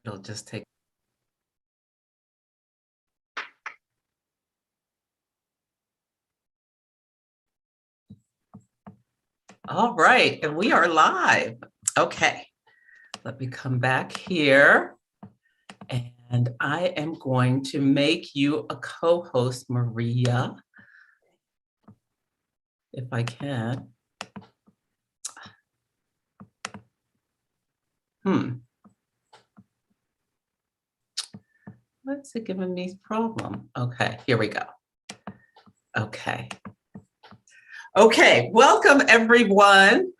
It'll just take. All right, and we are live. Okay, let me come back here. And I am going to make you a co-host, Maria, if I can. What's it giving me problem? Okay, here we go. Okay. Okay, welcome everyone.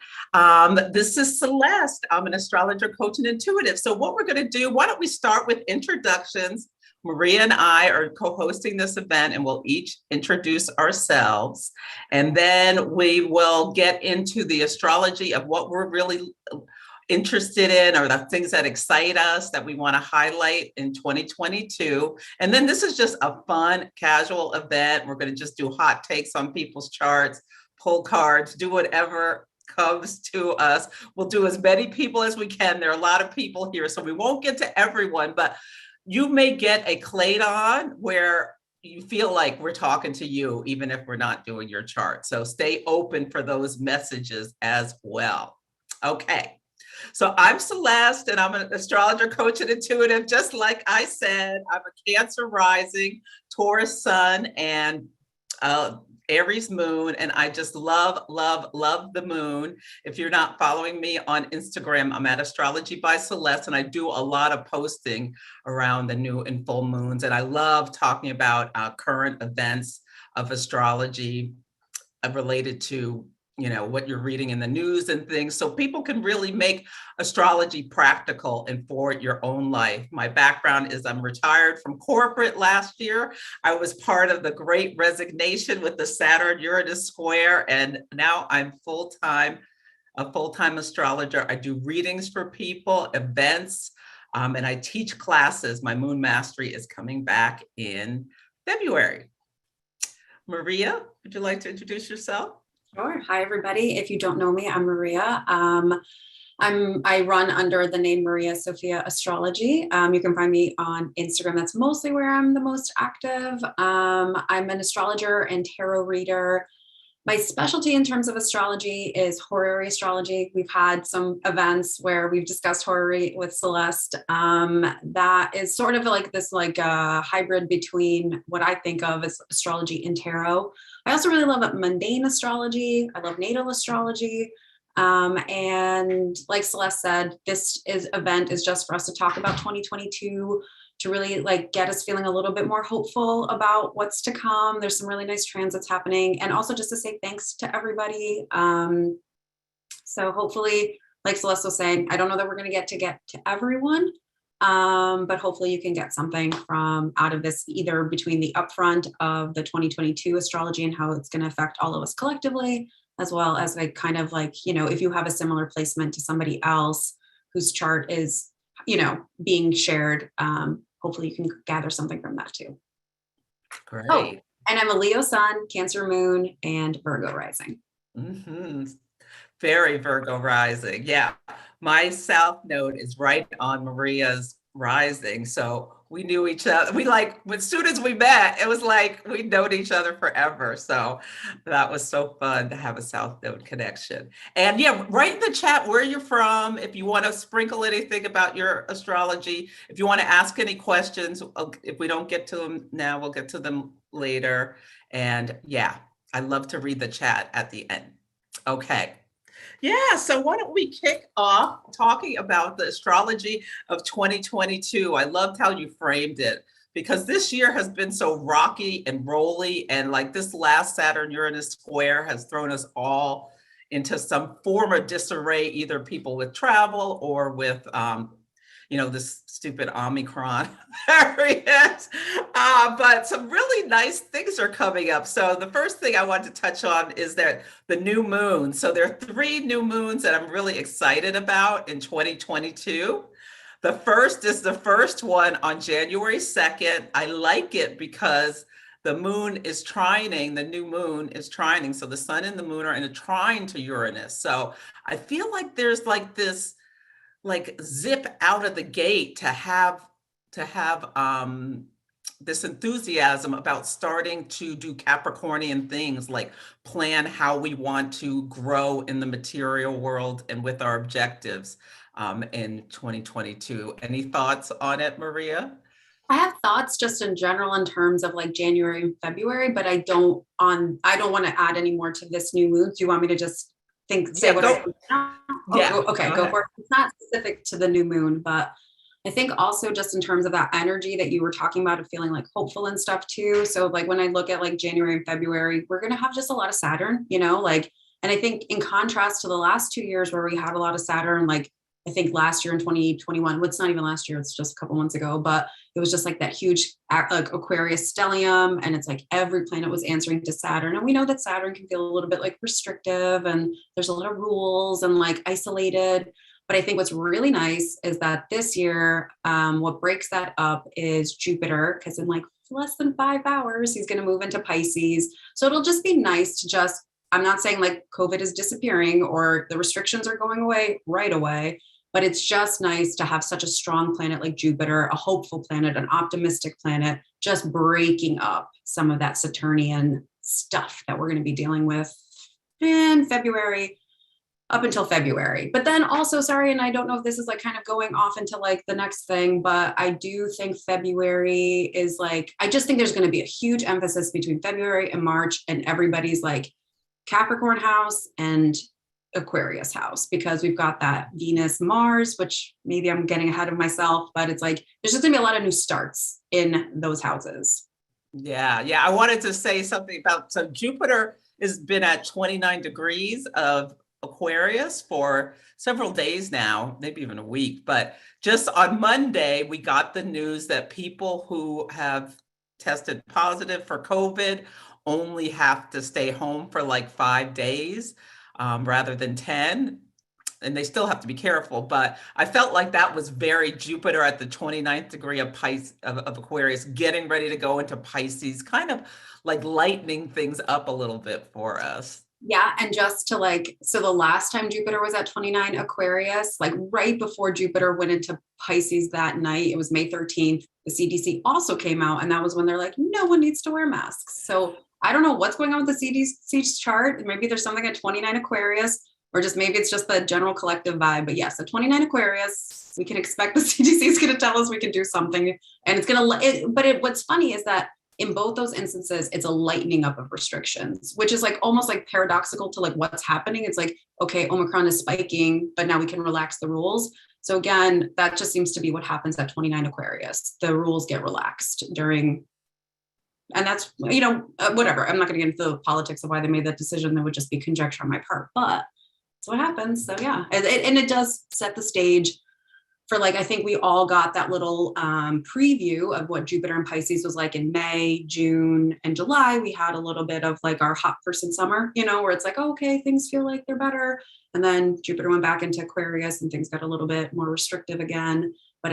This is Celeste. I'm an astrologer, coach, and intuitive. So what we're going to do, why don't we start with introductions? Maria and I are co-hosting this event and we'll each introduce ourselves. And then we will get into the astrology of what we're really interested in or the things that excite us that we want to highlight in 2022. And then this is just a fun, casual event. We're going to just do hot takes on people's charts, pull cards, do whatever comes to us. We'll do as many people as we can. There are a lot of people here, so we won't get to everyone, but you may get a Claydon where you feel like we're talking to you, even if we're not doing your chart. So stay open for those messages as well. Okay. So I'm Celeste and I'm an astrologer, coach, and intuitive. Just like I said, I'm a Cancer rising, Taurus sun, and Aries moon. And I just love, love, love the moon. If you're not following me on Instagram, I'm at Astrology by Celeste, and I do a lot of posting around the new and full moons. And I love talking about current events of astrology related to what you're reading in the news and things, so people can really make astrology practical and for your own life. My background is I'm retired from corporate last year. I was part of the Great Resignation with the Saturn-Uranus square, and now I'm a full-time astrologer. I do readings for people, events, and I teach classes. My Moon Mastery is coming back in February. Maria, would you like to introduce yourself? Sure. Hi, everybody. If you don't know me, I'm Maria. I run under the name Maria SOFIA Astrology. You can find me on Instagram. That's mostly where I'm the most active. I'm an astrologer and tarot reader. My specialty in terms of astrology is horary astrology. We've had some events where we've discussed horary with Celeste. That is sort of like this hybrid between what I think of as astrology and tarot. I also really love mundane astrology. I love natal astrology. And like Celeste said, this event is just for us to talk about 2022, to really get us feeling a little bit more hopeful about what's to come. There's some really nice transits happening, and also just to say thanks to everybody. So hopefully, like Celeste was saying, I don't know that we're going to get to everyone, but hopefully you can get something from out of this, either between the upfront of the 2022 astrology and how it's going to affect all of us collectively, as well as if you have a similar placement to somebody else whose chart is, being shared, hopefully you can gather something from that too. Great. Oh, and I'm a Leo sun, Cancer moon, and Virgo rising. Mm-hmm. Very Virgo rising. Yeah. My South Node is right on Maria's rising. So we knew each other. As soon as we met, it was like we'd known each other forever. So that was so fun to have a South Node connection. And yeah, write in the chat where you're from. If you want to sprinkle anything about your astrology, if you want to ask any questions, if we don't get to them now, we'll get to them later. And yeah, I love to read the chat at the end. Okay. Yeah, so why don't we kick off talking about the astrology of 2022. I loved how you framed it, because this year has been so rocky and rolly, and this last Saturn-Uranus square has thrown us all into some form of disarray, either people with travel or with this stupid Omicron variant. But some really nice things are coming up. So the first thing I want to touch on is that the new moon. So there are 3 new moons that I'm really excited about in 2022. The first is the first one on January 2nd. I like it because the moon is trining, the new moon is trining. So the sun and the moon are in a trine to Uranus. So I feel like there's this like zip out of the gate to have this enthusiasm about starting to do Capricornian things, like plan how we want to grow in the material world and with our objectives in 2022. Any thoughts on it, Maria? I have thoughts just in general in terms of like January and February, but I don't want to add any more to this new moon. Do you want me to just say Yeah, what I think now? yeah, Okay, go go ahead. for it. It's not specific to the new moon, but I think also just in terms of that energy that you were talking about of feeling like hopeful and stuff too. So like when I look at like January and February, we're going to have just a lot of Saturn, like, and I think in contrast to the last 2 years where we had a lot of Saturn, like I think last year in 2021, well, it's not even last year, it's just a couple months ago, but it was just like that huge like Aquarius stellium. And it's like every planet was answering to Saturn. And we know that Saturn can feel a little bit like restrictive and there's a lot of rules and like isolated. But I think what's really nice is that this year, what breaks that up is Jupiter, because in like less than 5 hours, he's going to move into Pisces. So it'll just be nice to just, I'm not saying like COVID is disappearing or the restrictions are going away right away, but it's just nice to have such a strong planet like Jupiter, a hopeful planet, an optimistic planet, just breaking up some of that Saturnian stuff that we're going to be dealing with in February, up until February. But then also, sorry, and I don't know if this is like kind of going off into like the next thing, but I do think February is like, I just think there's going to be a huge emphasis between February and March, and everybody's like Capricorn house and Aquarius house, because we've got that Venus, Mars, which maybe I'm getting ahead of myself, but it's like, there's just gonna be a lot of new starts in those houses. Yeah, I wanted to say something about, so Jupiter has been at 29 degrees of Aquarius for several days now, maybe even a week, but just on Monday, we got the news that people who have tested positive for COVID only have to stay home for like 5 days rather than 10. And they still have to be careful, but I felt like that was very Jupiter at the 29th degree of Aquarius, getting ready to go into Pisces, kind of like lightening things up a little bit for us. Yeah. And just to like, so the last time Jupiter was at 29 Aquarius, like right before Jupiter went into Pisces that night, it was May 13th, the CDC also came out, and that was when they're like, no one needs to wear masks. So I don't know what's going on with the CDC chart. Maybe there's something at 29 Aquarius, or just maybe it's just the general collective vibe. But yes, at 29 Aquarius, we can expect the CDC is going to tell us we can do something. And it's going to, what's funny is that in both those instances, it's a lightening up of restrictions, which is like almost like paradoxical to like what's happening. It's like, okay, Omicron is spiking, but now we can relax the rules. So again, that just seems to be what happens at 29 Aquarius. The rules get relaxed during, and that's, whatever. I'm not going to get into the politics of why they made that decision. That would just be conjecture on my part, but that's what happens. So yeah, and it does set the stage for like, I think we all got that little preview of what Jupiter and Pisces was like in May, June, and July. We had a little bit of like our hot person summer, where it's like, oh, okay, things feel like they're better. And then Jupiter went back into Aquarius and things got a little bit more restrictive again. But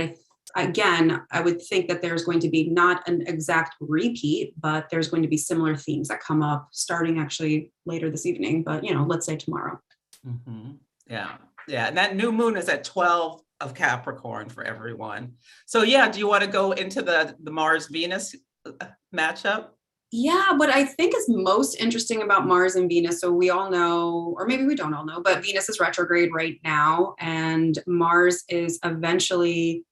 I would think that there's going to be not an exact repeat, but there's going to be similar themes that come up starting actually later this evening, but let's say tomorrow. Mm-hmm. Yeah. And that new moon is at 12 of Capricorn for everyone. So yeah, do you want to go into the Mars-Venus matchup? Yeah, what I think is most interesting about Mars and Venus, so we all know, or maybe we don't all know, but Venus is retrograde right now, and Mars is eventually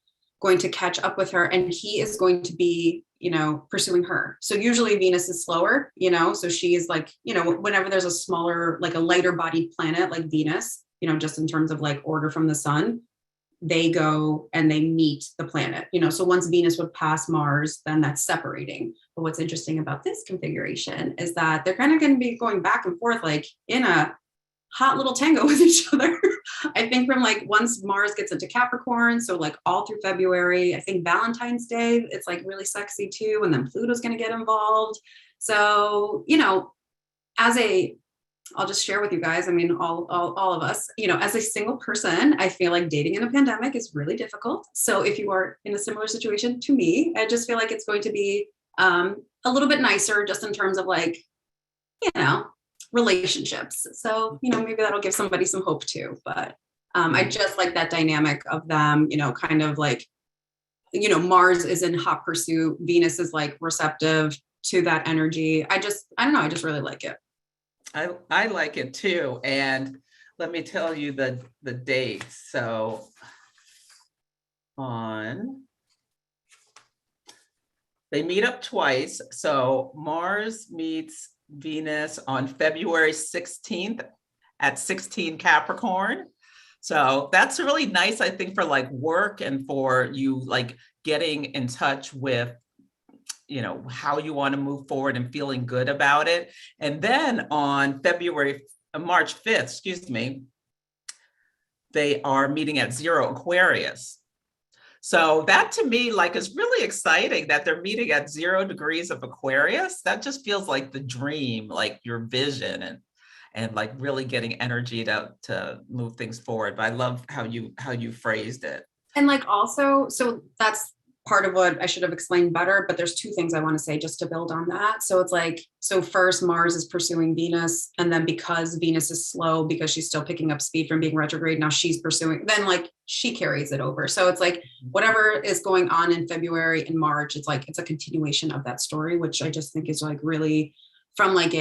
going to catch up with her, and he is going to be, pursuing her. So usually Venus is slower, so she is like, whenever there's a smaller, like a lighter bodied planet like Venus, just in terms of like order from the sun, they go and they meet the planet, so once Venus would pass Mars, then that's separating. But what's interesting about this configuration is that they're kind of going to be going back and forth, like in a hot little tango with each other. I think from like once Mars gets into Capricorn, so like all through February, I think Valentine's Day, it's like really sexy too. And then Pluto's going to get involved. So, I'll just share with you guys, I mean, all of us, as a single person, I feel like dating in a pandemic is really difficult. So if you are in a similar situation to me, I just feel like it's going to be a little bit nicer just in terms of like, relationships. So, maybe that'll give somebody some hope too. But I just like that dynamic of them, kind of like, Mars is in hot pursuit. Venus is like receptive to that energy. I don't know. I just really like it. I like it too. And let me tell you the dates. So they meet up twice. So Mars meets Venus on February 16th at 16 Capricorn. So that's really nice, I think, for like work and for you like getting in touch with, how you want to move forward and feeling good about it. And then on March 5th, excuse me, they are meeting at 0 Aquarius. So that to me, like, is really exciting that they're meeting at 0 degrees of Aquarius. That just feels like the dream, like your vision and like really getting energy to move things forward. But I love how you phrased it. And like also, so that's part of what I should have explained better, but there's two things I want to say just to build on that. So it's like, so first Mars is pursuing Venus, and then because Venus is slow, because she's still picking up speed from being retrograde, now she's pursuing, then like she carries it over. So it's like whatever is going on in February and March, it's like, it's a continuation of that story, which I just think is like really from like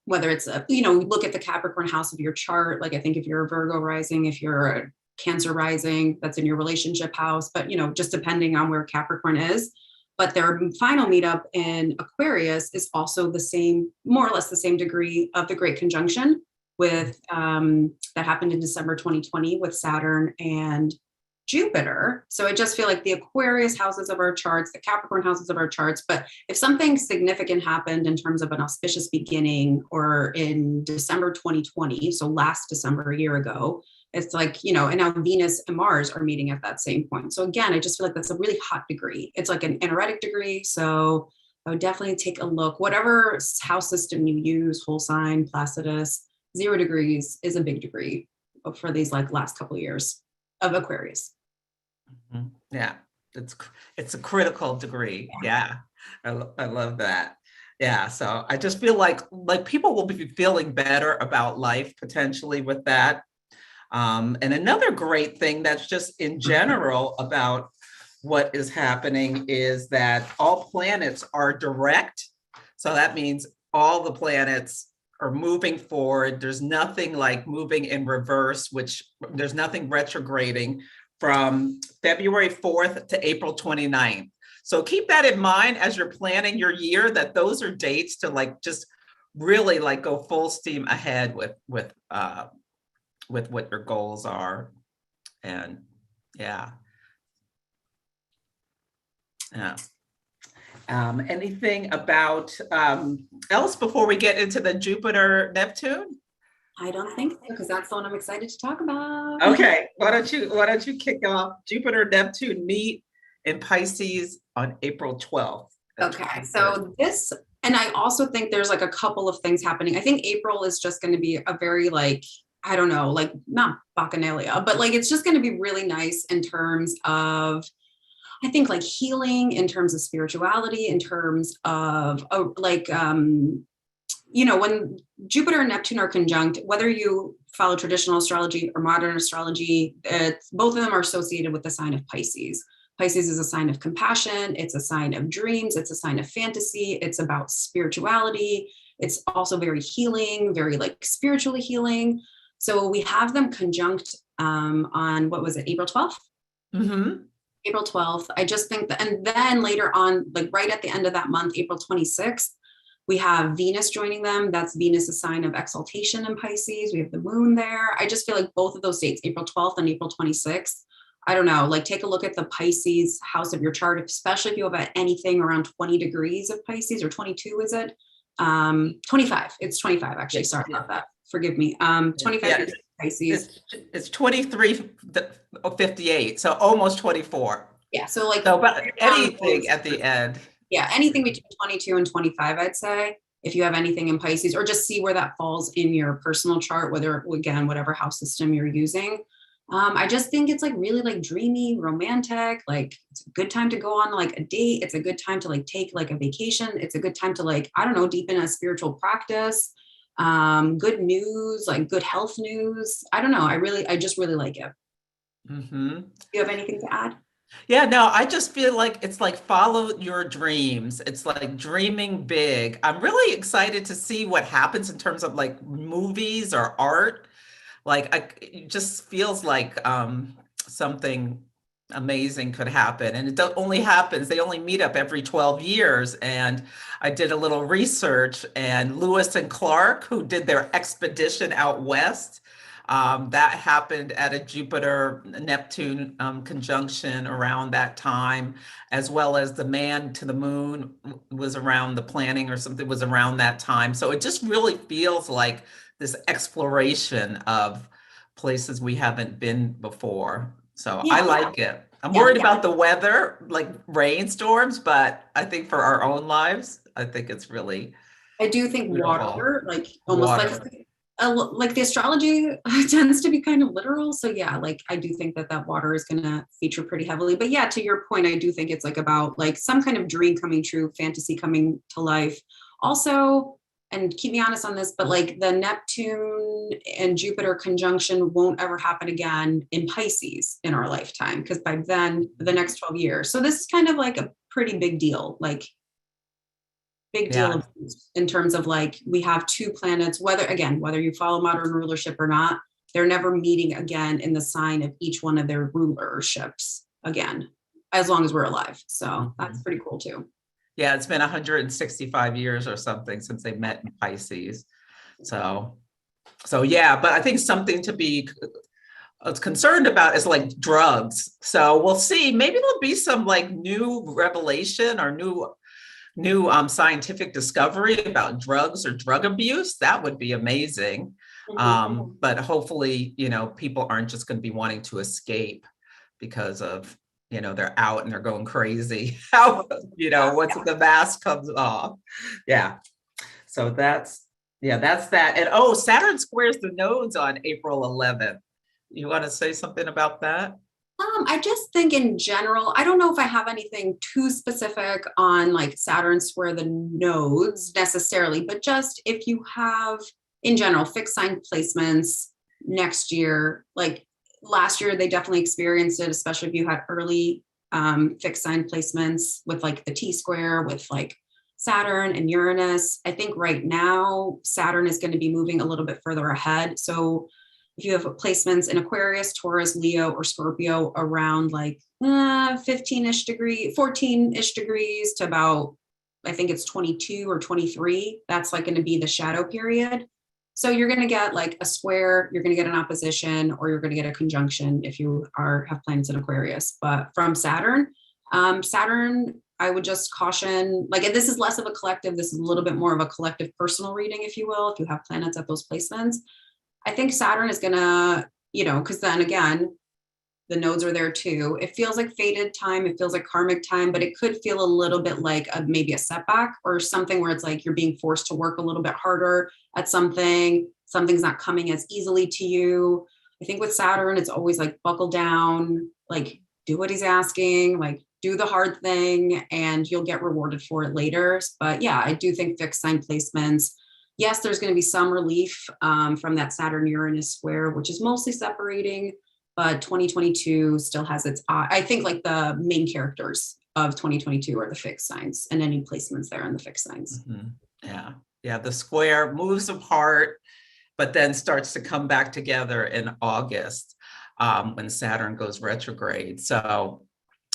whether it's look at the Capricorn house of your chart. Like I think if you're a Virgo rising, if you're a Cancer rising, that's in your relationship house, but just depending on where Capricorn is. But their final meetup in Aquarius is also the same, more or less the same degree of the Great Conjunction with that happened in December 2020 with Saturn and Jupiter. So I just feel like the Aquarius houses of our charts, the Capricorn houses of our charts, but if something significant happened in terms of an auspicious beginning or in December 2020, so last December, a year ago, it's like, and now Venus and Mars are meeting at that same point. So again, I just feel like that's a really hot degree. It's like an energetic degree. So I would definitely take a look, whatever house system you use, whole sign, Placidus, 0 degrees is a big degree for these like last couple of years of Aquarius. Mm-hmm. Yeah, it's a critical degree. Yeah, I love that. Yeah, so I just feel like people will be feeling better about life potentially with that. And another great thing that's just in general about what is happening is that all planets are direct. So that means all the planets are moving forward. There's nothing like moving in reverse, which there's nothing retrograding from February 4th to April 29th. So keep that in mind as you're planning your year, that those are dates to like just really like go full steam ahead with what your goals are. And yeah. Anything about else before we get into the Jupiter Neptune? I don't think so, because that's the one I'm excited to talk about. Okay, why don't you kick off? Jupiter Neptune meet in Pisces on April 12th. Okay, so this, and I also think there's like a couple of things happening. I think April is just going to be a very like, I don't know, like not bacchanalia, but like it's just going to be really nice in terms of, I think like healing, in terms of spirituality, in terms of when Jupiter and Neptune are conjunct, whether you follow traditional astrology or modern astrology, both of them are associated with the sign of Pisces. Pisces is a sign of compassion. It's a sign of dreams. It's a sign of fantasy. It's about spirituality. It's also very healing, very like spiritually healing. So we have them conjunct on, what was it, April 12th? Mm-hmm. April 12th. I just think that, and then later on, like right at the end of that month, April 26th, we have Venus joining them. That's Venus, a sign of exaltation in Pisces. We have the moon there. I just feel like both of those dates, April 12th and April 26th, I don't know, like take a look at the Pisces house of your chart, especially if you have anything around 20 degrees of Pisces, or 22, is it? 25. It's 25, actually. Sorry about that. Forgive me. 25 degrees of Pisces. It's 23:58, so almost 24. Yeah, so like but anything at the end. Yeah, anything between 22 and 25, I'd say, if you have anything in Pisces, or just see where that falls in your personal chart, whether, again, whatever house system you're using. I just think it's like really like dreamy, romantic, like it's a good time to go on like a date. It's a good time to like take like a vacation. It's a good time to like, I don't know, deepen a spiritual practice. good news, like good health news. I don't know. I just really like it. Mm-hmm. Do you have anything to add? Yeah, no, I just feel like it's like follow your dreams. It's like dreaming big. I'm really excited to see what happens in terms of like movies or art. It just feels like something amazing could happen. And only happens, they only meet up every 12 years. And I did a little research, and Lewis and Clark, who did their expedition out west, that happened at a Jupiter Neptune conjunction around that time, as well as the man to the moon was around the planning or something was around that time. So it just really feels like this exploration of places we haven't been before. So I Yeah. like it. I'm Yeah. worried about the weather, like rainstorms, but I think for our own lives, I think it's really I do think beautiful. water, like almost Water. like the astrology tends to be kind of literal. So yeah, like I do think that that water is going to feature pretty heavily. But yeah, to your point, I do think it's like about like some kind of dream coming true, fantasy coming to life. Also, and keep me honest on this, but like the Neptune and Jupiter conjunction won't ever happen again in Pisces in our lifetime, because by then, the next 12 years. So this is kind of like a pretty big deal. Like big Yeah. deal in terms of like we have two planets, whether you follow modern rulership or not, they're never meeting again in the sign of each one of their rulerships again, as long as we're alive. So that's pretty cool too. Yeah, it's been 165 years or something since they met in Pisces. So yeah, but I think something to be concerned about is like drugs. So we'll see. Maybe there'll be some like new revelation or new scientific discovery about drugs or drug abuse. That would be amazing. But hopefully, people aren't just going to be wanting to escape because of, they're out and they're going crazy. How, once the mask comes off. Yeah. So that's that. And Saturn squares the nodes on April 11th. You want to say something about that? I just think in general, I don't know if I have anything too specific on like Saturn square the nodes necessarily, but just if you have in general fixed sign placements next year, like last year, they definitely experienced it, especially if you had early fixed sign placements with like the T square with like Saturn and Uranus. I think right now, Saturn is going to be moving a little bit further ahead. So if you have placements in Aquarius, Taurus, Leo, or Scorpio around like 15-ish degree, 14-ish degrees to about, I think it's 22 or 23, that's like going to be the shadow period. So you're going to get like a square, you're going to get an opposition, or you're going to get a conjunction if you have planets in Aquarius. But from Saturn, I would just caution, like this is less of a collective, this is a little bit more of a collective personal reading, if you will, if you have planets at those placements. I think Saturn is gonna, because then again, the nodes are there too. It feels like fated time. It feels like karmic time, but it could feel a little bit like maybe a setback or something where it's like you're being forced to work a little bit harder at something. Something's not coming as easily to you. I think with Saturn, it's always like buckle down, like do what he's asking, like do the hard thing, and you'll get rewarded for it later. But yeah, I do think fixed sign placements, yes, there's going to be some relief from that Saturn-Uranus square, which is mostly separating, but 2022 still has its, I think like the main characters of 2022 are the fixed signs and any placements there in the fixed signs. Yeah. Yeah. The square moves apart, but then starts to come back together in August when Saturn goes retrograde. So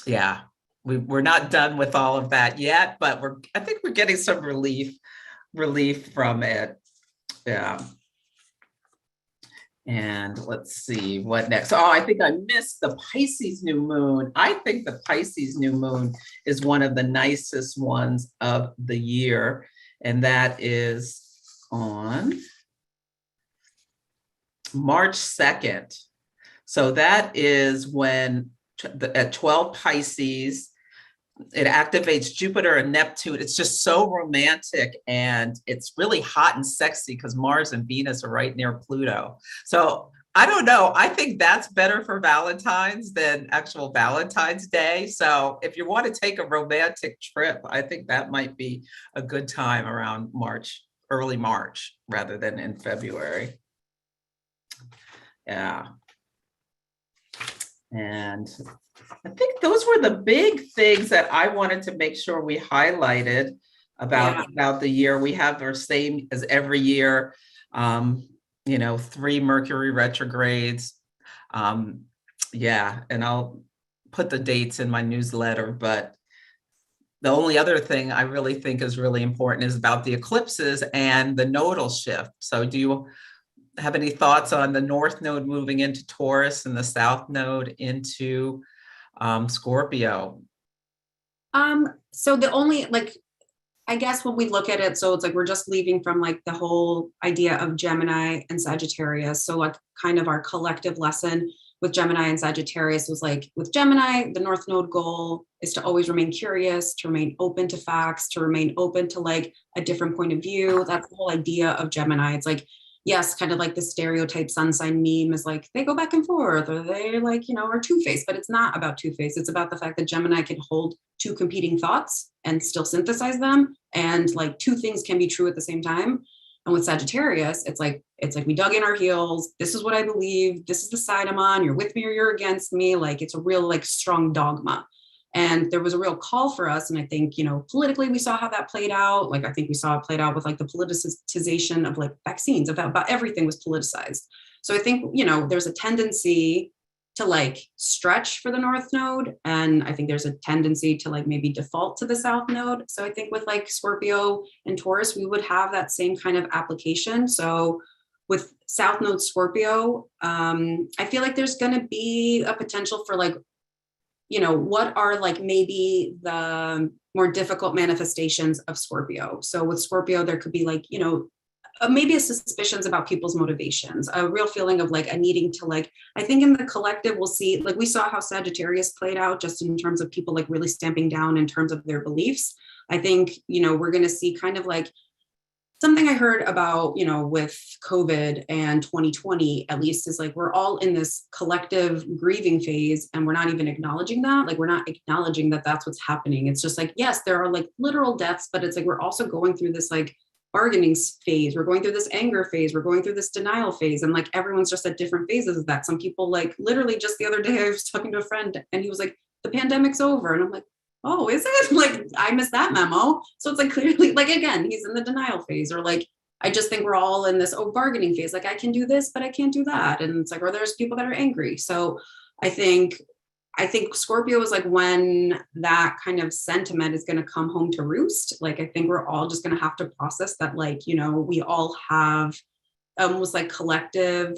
yeah, we're not done with all of that yet, but I think we're getting some relief from it. Yeah. And let's see what next. Oh, I think I missed the Pisces new moon. I think the Pisces new moon is one of the nicest ones of the year. And that is on March 2nd. So that is when at 12 Pisces, it activates Jupiter and Neptune. It's just so romantic, and it's really hot and sexy because Mars and Venus are right near Pluto. So I don't know. I think that's better for Valentine's than actual Valentine's Day. So if you want to take a romantic trip, I think that might be a good time around March early March rather than in February. Yeah. And I think those were the big things that I wanted to make sure we highlighted about the year. We have our same as every year, 3 Mercury retrogrades. Yeah, and I'll put the dates in my newsletter, but the only other thing I really think is really important is about the eclipses and the nodal shift. So do you have any thoughts on the North Node moving into Taurus and the South Node into Scorpio? So the only, I guess when we look at it, so it's like we're just leaving from like the whole idea of Gemini and Sagittarius. So like kind of our collective lesson with Gemini and Sagittarius was like, with Gemini, the North Node goal is to always remain curious, to remain open to facts, to remain open to like a different point of view. That's the whole idea of Gemini. It's like, yes, kind of like the stereotype sun sign meme is like, they go back and forth, or they like, are two-faced, but it's not about two-faced. It's about the fact that Gemini can hold two competing thoughts and still synthesize them. And like two things can be true at the same time. And with Sagittarius, it's like we dug in our heels. This is what I believe. This is the side I'm on. You're with me or you're against me. Like it's a real like strong dogma. And there was a real call for us. And I think, politically, we saw how that played out. Like, I think we saw it played out with like the politicization of like vaccines, about everything was politicized. So I think, there's a tendency to like stretch for the North Node. And I think there's a tendency to like maybe default to the South Node. So I think with like Scorpio and Taurus, we would have that same kind of application. So with South Node Scorpio, I feel like there's going to be a potential for like, what are like maybe the more difficult manifestations of Scorpio. So with Scorpio, there could be like, maybe a suspicions about people's motivations, a real feeling of like a needing to like, I think in the collective, we'll see, like we saw how Sagittarius played out just in terms of people like really stamping down in terms of their beliefs. I think, we're going to see kind of like something I heard about, with COVID and 2020, at least, is like, we're all in this collective grieving phase and we're not even acknowledging that. Like, we're not acknowledging that that's what's happening. It's just like, yes, there are like literal deaths, but it's like, we're also going through this like bargaining phase. We're going through this anger phase. We're going through this denial phase. And like, everyone's just at different phases of that. Some people like literally just the other day, I was talking to a friend and he was like, the pandemic's over. And I'm like, oh, is it? Like, I missed that memo. So it's like clearly, like, again, he's in the denial phase, or like, I just think we're all in this bargaining phase. Like, I can do this, but I can't do that. And it's like, or there's people that are angry. So I think Scorpio is like when that kind of sentiment is going to come home to roost. Like, I think we're all just going to have to process that, like, we all have almost like collective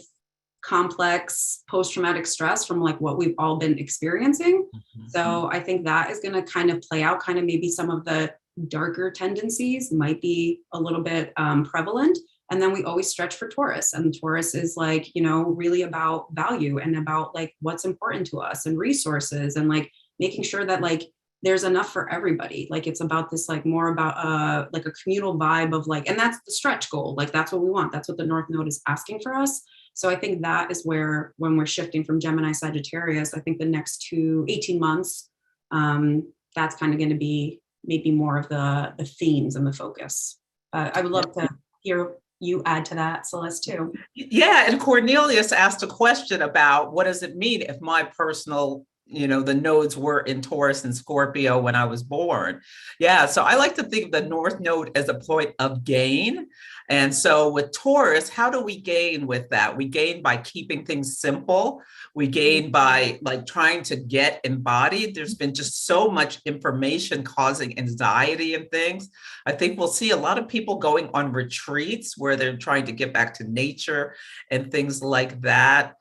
complex post-traumatic stress from like what we've all been experiencing. Mm-hmm. So I think that is going to kind of play out, kind of maybe some of the darker tendencies might be a little bit prevalent. And then we always stretch for Taurus, and Taurus is like, really about value and about like what's important to us and resources and like making sure that like there's enough for everybody. Like it's about this, like more about like a communal vibe of like, and that's the stretch goal. Like that's what we want. That's what the North Node is asking for us. So I think that is where, when we're shifting from Gemini Sagittarius, I think the next 18 months, that's kind of going to be maybe more of the themes and the focus. I would love to hear you add to that, Celeste, too. Yeah, and Cornelius asked a question about what does it mean if my personal, the nodes were in Taurus and Scorpio when I was born. Yeah, so I like to think of the North Node as a point of gain. And so with Taurus, how do we gain with that? We gain by keeping things simple. We gain by like trying to get embodied. There's been just so much information causing anxiety and things. I think we'll see a lot of people going on retreats where they're trying to get back to nature and things like that.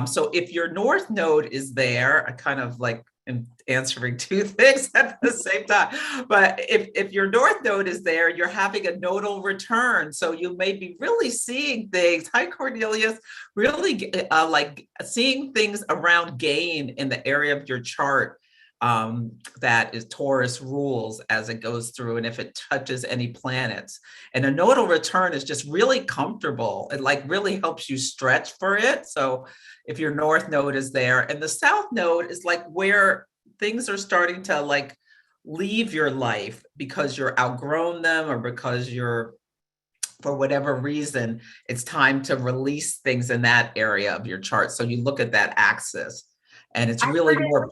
So if your North Node is there, I kind of like am answering two things at the same time. But if your North Node is there, you're having a nodal return. So you may be really seeing things. Hi, Cornelius. Really like seeing things around gain in the area of your chart that is Taurus rules as it goes through, and if it touches any planets. And a nodal return is just really comfortable. It like really helps you stretch for it. So if your North Node is there, and the South Node is like where things are starting to like leave your life because you're outgrown them or because you're for whatever reason, it's time to release things in that area of your chart. So you look at that axis and it's really more,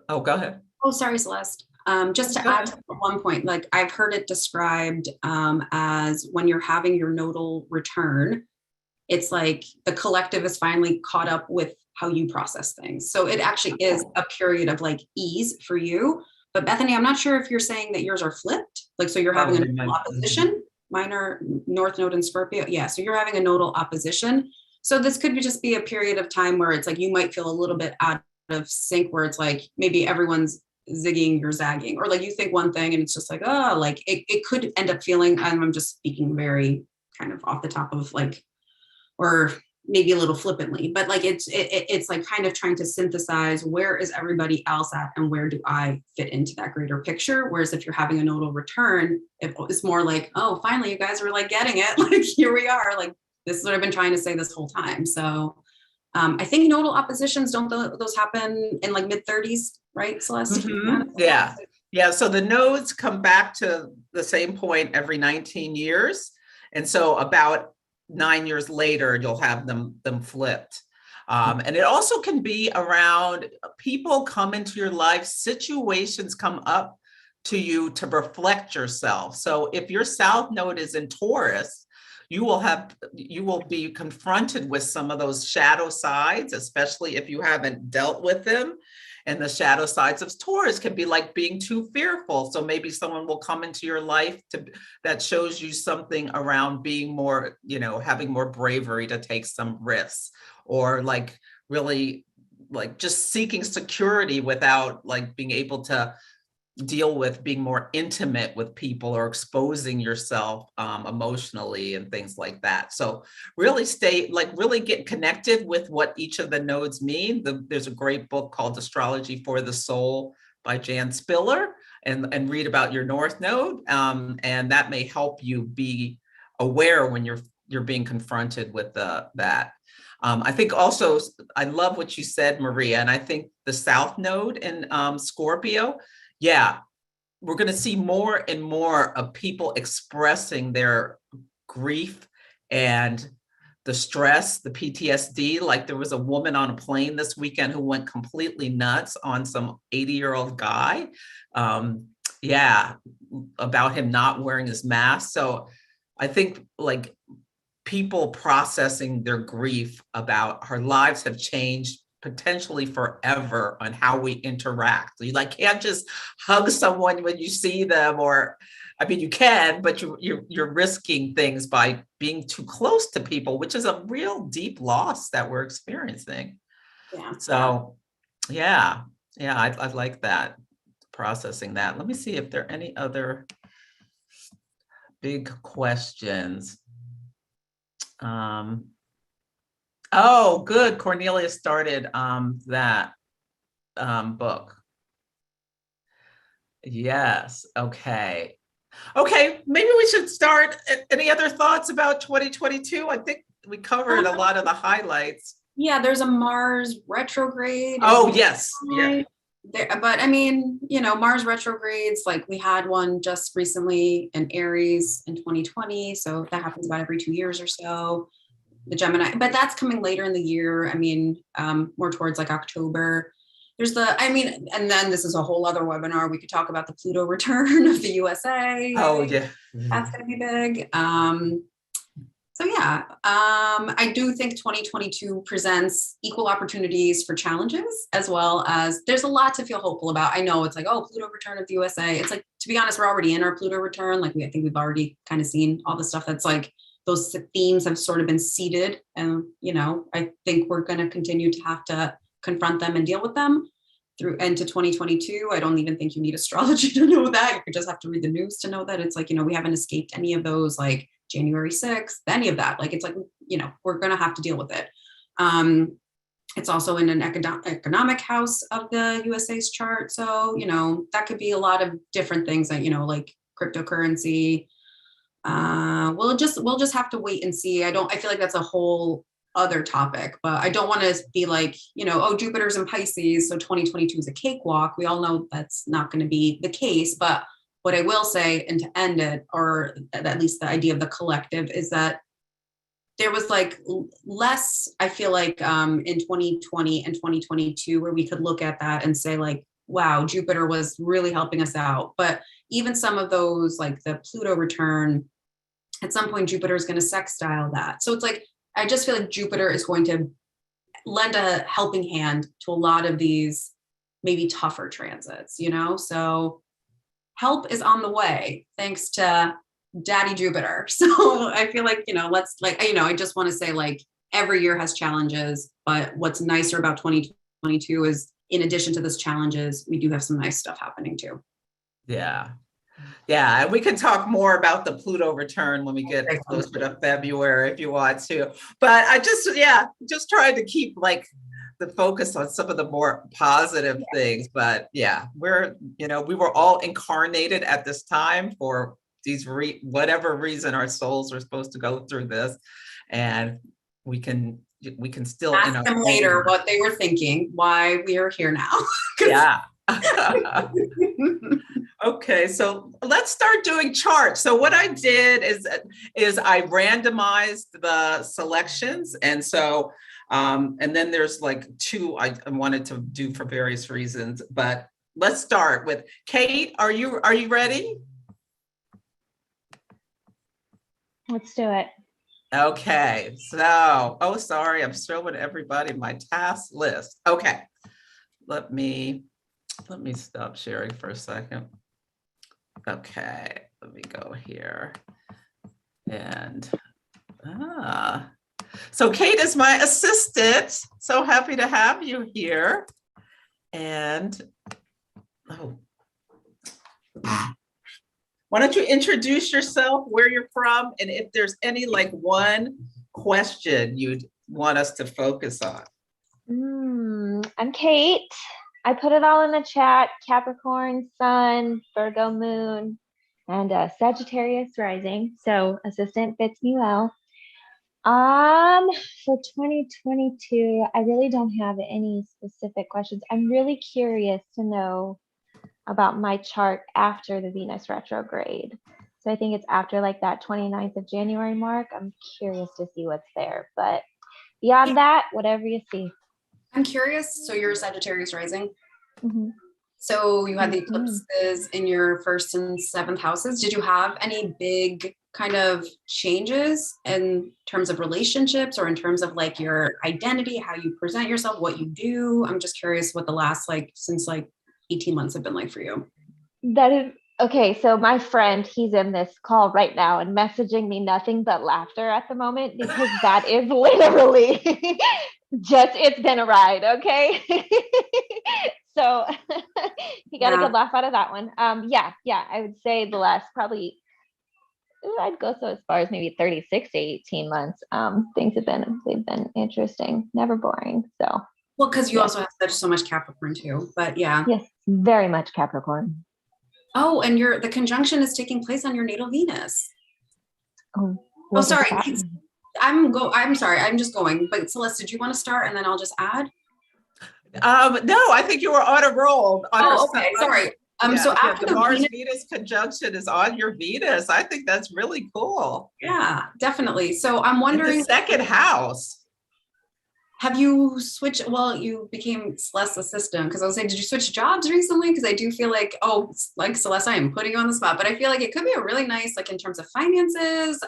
oh, go ahead. Oh, sorry, Celeste. Just to Go add ahead. to one point, like I've heard it described as when you're having your nodal return, it's like the collective is finally caught up with how you process things. So it actually is a period of like ease for you. But Bethany, I'm not sure if you're saying that yours are flipped. Like, so you're having a nodal opposition, mine are North Node and Scorpio. Yeah, so you're having a nodal opposition. So this could just be a period of time where it's like you might feel a little bit out of sync, where it's like maybe everyone's zigging, you're zagging, or like you think one thing and it's just like, oh, like it could end up feeling, I'm just speaking very kind of off the top of like, or maybe a little flippantly, but like it's like kind of trying to synthesize where is everybody else at and where do I fit into that greater picture. Whereas if you're having a nodal return, it's more like, oh, finally you guys are like getting it. Like here we are. Like this is what I've been trying to say this whole time. So I think nodal oppositions, don't those happen in like mid-30s, right, Celeste? Mm-hmm. Yeah. Yeah. So the nodes come back to the same point every 19 years. And so about 9 years later, you'll have them flipped. And it also can be around people come into your life, situations come up to you to reflect yourself. So if your South Node is in Taurus, you will be confronted with some of those shadow sides, especially if you haven't dealt with them. And the shadow sides of Taurus can be like being too fearful. So maybe someone will come into your life that shows you something around being more, having more bravery to take some risks, or like really like just seeking security without like being able to deal with being more intimate with people or exposing yourself emotionally and things like that. So really really get connected with what each of the nodes mean. There's a great book called Astrology for the Soul by Jan Spiller, and read about your North Node. And that may help you be aware when you're being confronted with that. I think also, I love what you said, Maria, and I think the South Node in Scorpio, yeah, we're going to see more and more of people expressing their grief and the stress, the PTSD. Like there was a woman on a plane this weekend who went completely nuts on some 80-year-old guy. About him not wearing his mask. So I think like people processing their grief about her lives have changed potentially forever on how we interact. You like can't just hug someone when you see them, or I mean you can, but you're risking things by being too close to people, which is a real deep loss that we're experiencing. Yeah. So yeah, I like that, processing that. Let me see if there are any other big questions. Oh, good. Cornelia started that book. Yes. Okay. Okay. Maybe we should start. Any other thoughts about 2022? I think we covered a lot of the highlights. Yeah, there's a Mars retrograde. Oh, yes. Yeah. But I mean, Mars retrogrades, like we had one just recently in Aries in 2020. So that happens about every 2 years or so. The Gemini, but that's coming later in the year. I mean, more towards like October. And then this is a whole other webinar. We could talk about the Pluto return of the USA. Oh, yeah. That's going to be big. I do think 2022 presents equal opportunities for challenges, as well as there's a lot to feel hopeful about. I know it's like, oh, Pluto return of the USA. It's like, to be honest, we're already in our Pluto return. Like I think we've already kind of seen all the stuff that's like, those themes have sort of been seeded. And, I think we're going to continue to have to confront them and deal with them through into 2022. I don't even think you need astrology to know that. You just have to read the news to know that. It's like, we haven't escaped any of those, like January 6th, any of that. Like, it's like, we're going to have to deal with it. It's also in an economic house of the USA's chart. So, that could be a lot of different things that, like cryptocurrency. We'll just have to wait and see. I feel like that's a whole other topic, but I don't want to be like, oh, Jupiter's in Pisces, so 2022 is a cakewalk. We all know that's not going to be the case, but what I will say, and to end it, or at least the idea of the collective, is that there was like less, I feel like in 2020 and 2022, where we could look at that and say like, wow, Jupiter was really helping us out. But even some of those, like the Pluto return, at some point, Jupiter is going to sextile that. So it's like, I just feel like Jupiter is going to lend a helping hand to a lot of these maybe tougher transits, you know? So help is on the way, thanks to Daddy Jupiter. So I feel like, let's like, I just want to say like every year has challenges, but what's nicer about 2022 is in addition to those challenges, we do have some nice stuff happening too. Yeah. Yeah, and we can talk more about the Pluto return when we get closer to February if you want to. But I just trying to keep like the focus on some of the more positive things. But yeah, we were all incarnated at this time for these whatever reason our souls are supposed to go through this, and we can still ask them later what they were thinking, why we are here now. Yeah. Okay, so let's start doing charts. So what I did is I randomized the selections, and so and then there's like two I wanted to do for various reasons. But let's start with Kate. Are you ready? Let's do it. Okay, so sorry, I'm showing everybody my task list. Okay, let me stop sharing for a second. Okay, let me go here. And so Kate is my assistant. So happy to have you here. And why don't you introduce yourself, where you're from, and if there's any like one question you'd want us to focus on. I'm Kate. I put it all in the chat: Capricorn Sun, Virgo Moon, and Sagittarius rising. So assistant fits me well. For 2022, I really don't have any specific questions. I'm really curious to know about my chart after the Venus retrograde. So I think it's after like that 29th of January mark. I'm curious to see what's there. But beyond that, whatever you see. I'm curious. So you're a Sagittarius rising. Mm-hmm. So you had the eclipses in your first and seventh houses. Did you have any big kind of changes in terms of relationships or in terms of like your identity, how you present yourself, what you do? I'm just curious what the last since 18 months have been like for you. That is okay. So my friend, he's in this call right now and messaging me nothing but laughter at the moment, because that is literally it's been a ride. Okay. So you got a good laugh out of that one. Yeah. I would say the last probably, I'd go so as far as maybe 36 to 18 months. Things they've been interesting, never boring. So. Well, because you also have so much Capricorn too, but yeah. Yes, very much Capricorn. Oh, and the conjunction is taking place on your natal Venus. Oh, sorry. I'm sorry. I'm just going. But Celeste, did you want to start and then I'll just add? No, I think you were on a roll. Okay. Sorry. So after the Mars Venus conjunction is on your Venus. I think that's really cool. Yeah, definitely. So I'm wondering, the second house. Have you switched? Well, you became Celeste's assistant, because I was saying, did you switch jobs recently? Because I do feel like, Celeste, I am putting you on the spot, but I feel like it could be a really nice, in terms of finances,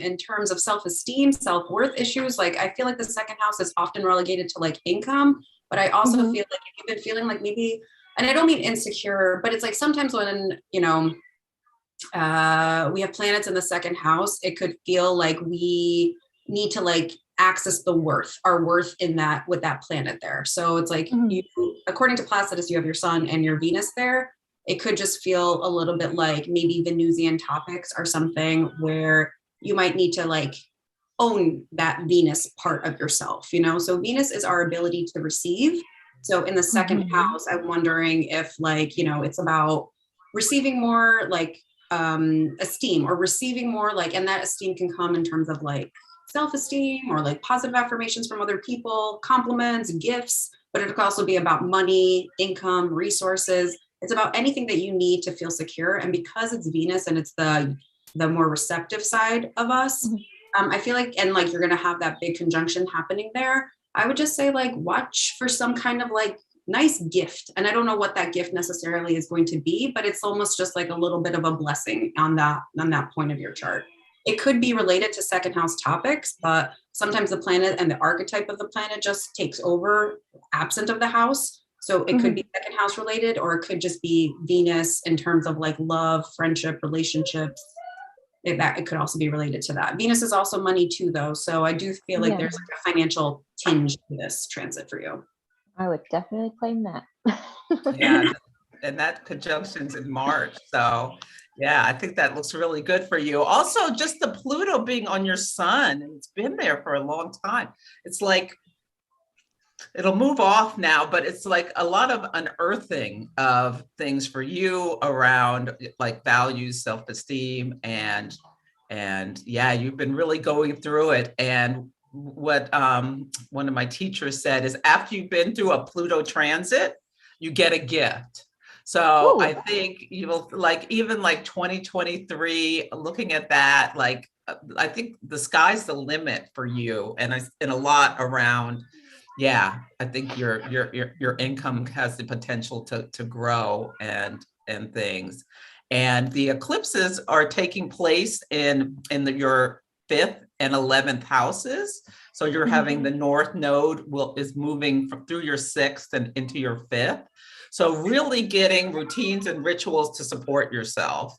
in terms of self-esteem, self-worth issues. I feel like the second house is often relegated to income, but I also feel like if you've been feeling like maybe, and I don't mean insecure, but it's sometimes when, we have planets in the second house, it could feel like we need to access our worth in that, with that planet there. So it's you, according to Placidus, you have your sun and your Venus there. It could just feel a little bit like maybe Venusian topics or something where you might need to own that Venus part of yourself, So Venus is our ability to receive. So in the second house, I'm wondering if it's about receiving more esteem, or receiving more and that esteem can come in terms of self-esteem or positive affirmations from other people, compliments, gifts, but it could also be about money, income, resources. It's about anything that you need to feel secure. And because it's Venus and it's the more receptive side of us, I feel like, and like you're going to have that big conjunction happening there. I would just say like watch for some kind of like nice gift. And I don't know what that gift necessarily is going to be, but it's almost just like a little bit of a blessing on that point of your chart. It could be related to second house topics, but sometimes the planet and the archetype of the planet just takes over absent of the house. So it could be second house related, or it could just be Venus in terms of like love, friendship, relationships. It could also be related to that. Venus is also money too, though. So I do feel like there's like a financial tinge to this transit for you. I would definitely claim that. Yeah, and that conjunction's in March. So yeah, I think that looks really good for you. Also, just the Pluto being on your sun, and it's been there for a long time. It's like, it'll move off now, but it's like a lot of unearthing of things for you around like values, self-esteem, and yeah, you've been really going through it. And what one of my teachers said is after you've been through a Pluto transit, you get a gift. So I think you will like, even like 2023, looking at that, like, I think the sky's the limit for you. And a lot around, yeah, I think your income has the potential to grow and things. And the eclipses are taking place in your 5th and 11th houses. So you're having the North Node is moving through your 6th and into your 5th. So really getting routines and rituals to support yourself.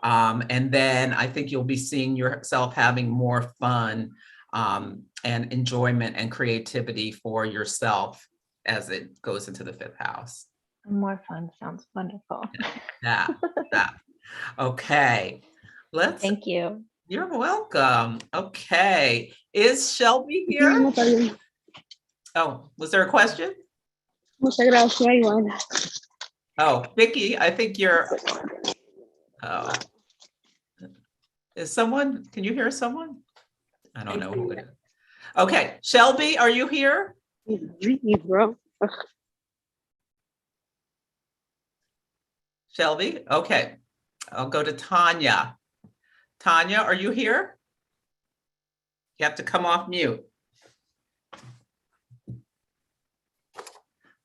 And then I think you'll be seeing yourself having more fun and enjoyment and creativity for yourself as it goes into the 5th house. More fun sounds wonderful. Yeah. Okay. Thank you. You're welcome. Okay. Is Shelby here? Oh, was there a question? Muchas gracias, Ivana. Oh, Vicky, I think you're. Oh, can you hear someone? I don't know who it is. Okay, Shelby, are you here? Bro. Shelby, okay. I'll go to Tanya. Tanya, are you here? You have to come off mute.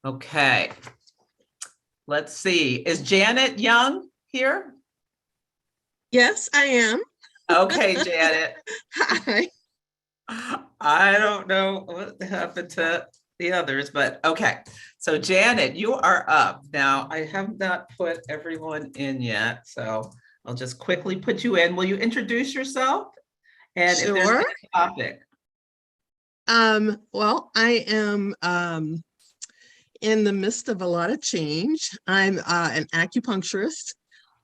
Okay. Let's see. Is Janet Young here? Yes, I am. Okay, Janet. Hi. I don't know what happened to the others, but okay. So Janet, you are up. Now, I have not put everyone in yet, so I'll just quickly put you in. Will you introduce yourself? And if there's Sure. any topic. Well, I am in the midst of a lot of change. I'm an acupuncturist.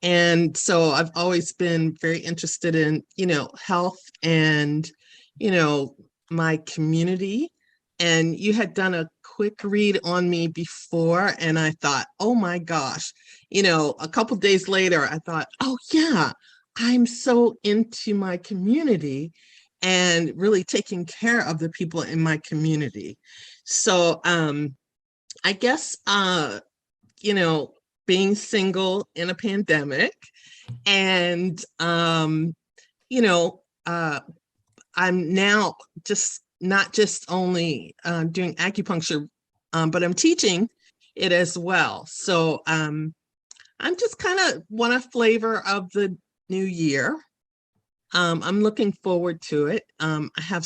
And so I've always been very interested in, health and, my community. And you had done a quick read on me before, and I thought, oh my gosh, a couple days later, I thought, oh yeah, I'm so into my community and really taking care of the people in my community. So I guess, being single in a pandemic and, I'm now not just only doing acupuncture, but I'm teaching it as well. So I'm just kind of want a flavor of the new year. I'm looking forward to it. I have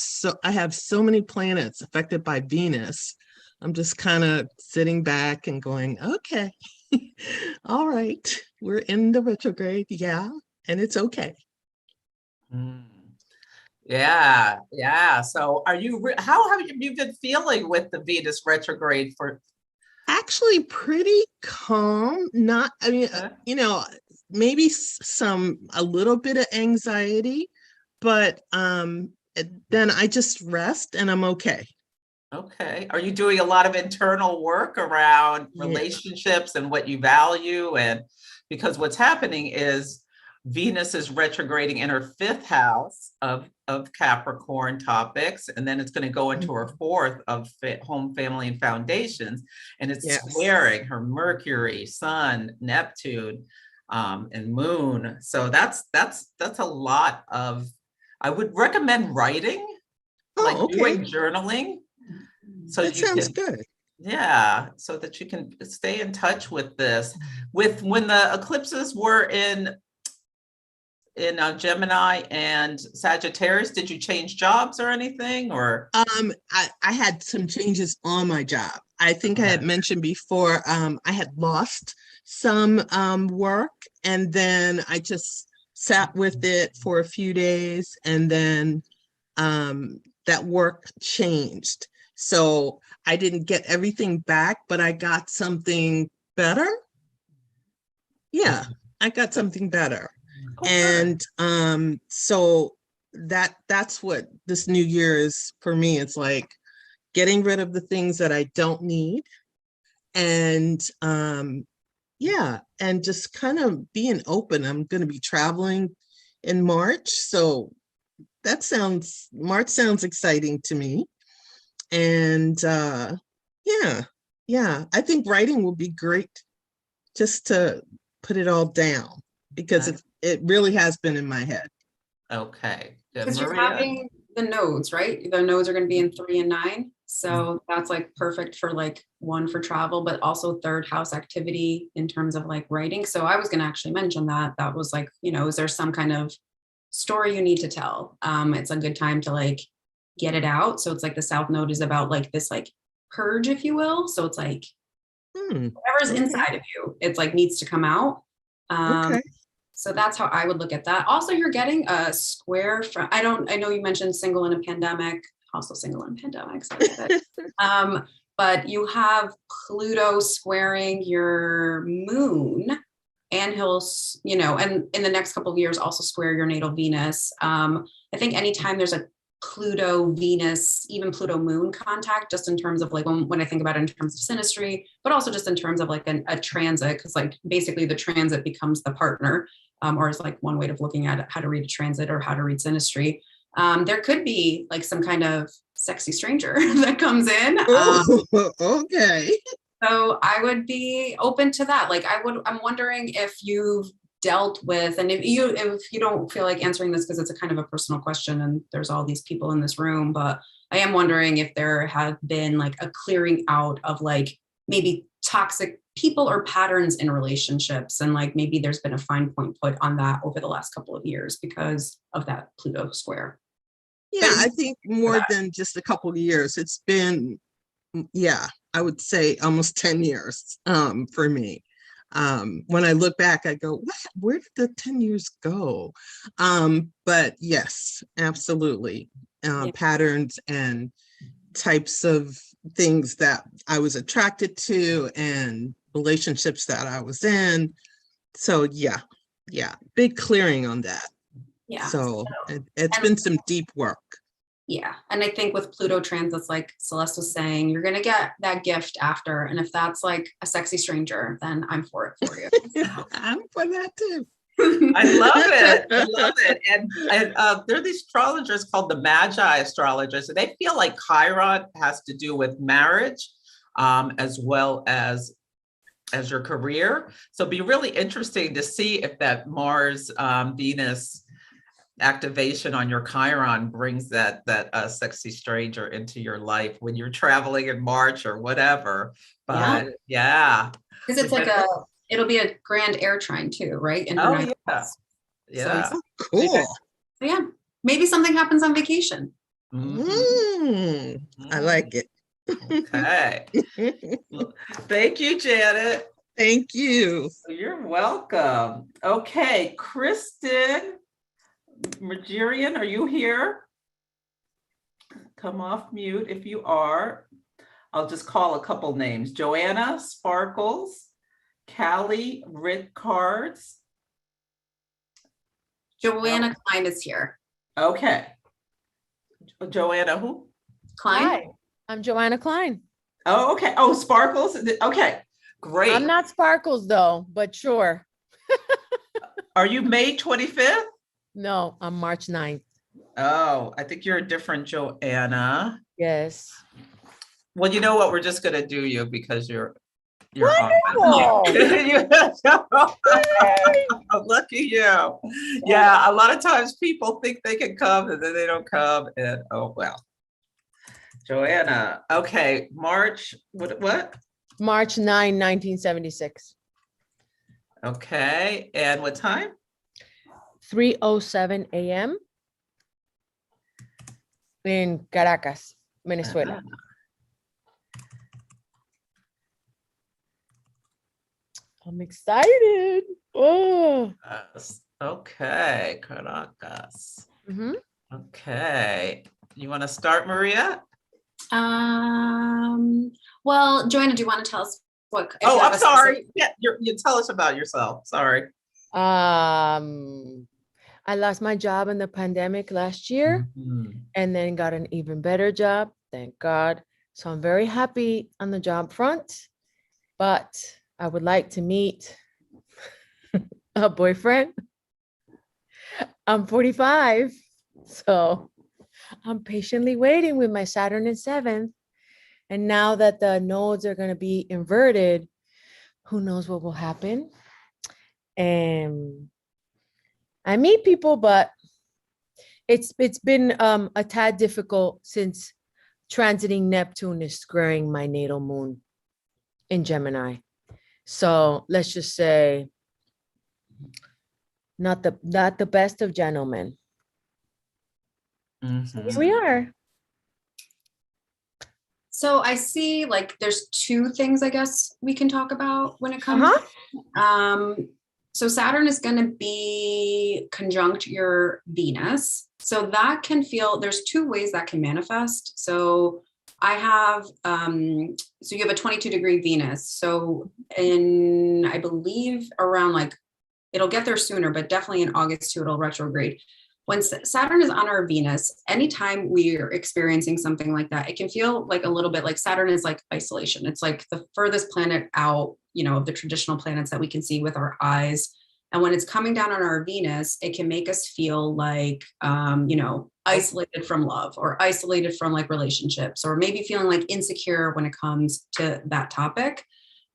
so many planets affected by Venus. I'm just kind of sitting back and going, okay, all right, we're in the retrograde, yeah, and it's okay. Yeah. So how have you been feeling with the Venus retrograde for? Actually pretty calm, maybe a little bit of anxiety, but then I just rest and I'm okay. Okay. Are you doing a lot of internal work around relationships and what you value? And because what's happening is Venus is retrograding in her fifth house of Capricorn topics, and then it's going to go into her fourth of home, family, and foundations, and it's squaring her Mercury, Sun, Neptune, and Moon. So that's a lot of. I would recommend writing, doing journaling. So that sounds good. Yeah, so that you can stay in touch with this. When the eclipses were in Gemini and Sagittarius, did you change jobs or anything? Or I had some changes on my job. I think I had mentioned before, I had lost some work, and then I just sat with it for a few days, and then that work changed. So I didn't get everything back, but I got something better. Yeah, I got something better. And so that's what this new year is for me. It's like getting rid of the things that I don't need, and and just kind of being open. I'm going to be traveling in March, so March sounds exciting to me. And I think writing will be great, just to put it all down, because it really has been in my head. Okay, good. Because you're Maria? having the nodes, right? The nodes are going to be in 3 and 9. So that's like perfect for like 1 for travel, but also third house activity in terms of like writing. So I was going to actually mention that was like, is there some kind of story you need to tell? It's a good time to like get it out. So it's like the South Node is about like this like purge, if you will. So it's like whatever's inside of you, it's like needs to come out. So that's how I would look at that. Also, you're getting a square from, I know you mentioned single in a pandemic, also single in a pandemic. But you have Pluto squaring your moon, and he'll, and in the next couple of years also square your natal Venus. I think anytime there's a Pluto, Venus, even Pluto moon contact, just in terms of like when I think about it in terms of synastry, but also just in terms of like a transit, because like basically the transit becomes the partner, or is like one way of looking at how to read a transit or how to read synastry. There could be like some kind of sexy stranger that comes in. Okay. So I would be open to that. Like I'm wondering if you've dealt with, and if you don't feel like answering this because it's a kind of a personal question and there's all these people in this room, but I am wondering if there have been like a clearing out of like maybe toxic people or patterns in relationships, and like maybe there's been a fine point put on that over the last couple of years because of that Pluto square. Yeah, I think more than just a couple of years. It's been, I would say almost 10 years for me. When I look back, I go, where did the 10 years go? But yes, absolutely. Patterns and types of things that I was attracted to and relationships that I was in. So yeah, big clearing on that. Yeah. So it's been some deep work. Yeah. And I think with Pluto transits, like Celeste was saying, you're going to get that gift after. And if that's like a sexy stranger, then I'm for it for you. I'm for that too. I love it. I love it. And there are these astrologers called the Magi astrologers, and they feel like Chiron has to do with marriage, as well as your career. So it'd be really interesting to see if that Mars Venus activation on your Chiron brings that sexy stranger into your life when you're traveling in March or whatever. But because it's like it'll be a grand air trine too, right? Yeah. So cool. So yeah, maybe something happens on vacation. I like it. Okay. Thank you, Janet. Thank you. You're welcome. Okay, Kristen Magirian, are you here? Come off mute if you are. I'll just call a couple names. Joanna Sparkles, Callie Ritcards. Joanna Klein is here. Okay. Joanna who? Klein? Hi, I'm Joanna Klein. Oh, okay. Oh, Sparkles. Okay, great. I'm not Sparkles though, but sure. Are you May 25th? No, I'm March 9th. Oh, I think you're a different Joanna. Yes. Well, you know what? We're just gonna do you because you're on. Wonderful. Lucky you. Yeah, a lot of times people think they can come and then they don't come, and oh well. Joanna, okay, March, what? March 9, 1976. Okay, and what time? 3:07 a.m. in Caracas, Venezuela. I'm excited. Oh. Okay, Caracas. Mhm. Okay, you want to start, Maria? Well, Joanna, do you want to tell us what? if Oh, you have I'm a sorry. Yeah, you tell us about yourself. Sorry. I lost my job in the pandemic last year Mhm. and then got an even better job, thank God. So I'm very happy on the job front, but I would like to meet a boyfriend. I'm 45, so I'm patiently waiting with my Saturn in 7th. And now that the nodes are going to be inverted, who knows what will happen? And I meet people, but it's been a tad difficult since transiting Neptune is squaring my natal moon in Gemini. So let's just say not the best of gentlemen. So here we are. So I see like there's two things I guess we can talk about when it comes. So Saturn is going to be conjunct your Venus. So that can feel, there's two ways that can manifest. So I have, so you have a 22-degree Venus. So I believe around like, it'll get there sooner, but definitely in August too, it'll retrograde. When Saturn is on our Venus, anytime we're experiencing something like that, it can feel like a little bit like Saturn is like isolation. It's like the furthest planet out, of the traditional planets that we can see with our eyes. And when it's coming down on our Venus, it can make us feel like, isolated from love or isolated from like relationships, or maybe feeling like insecure when it comes to that topic.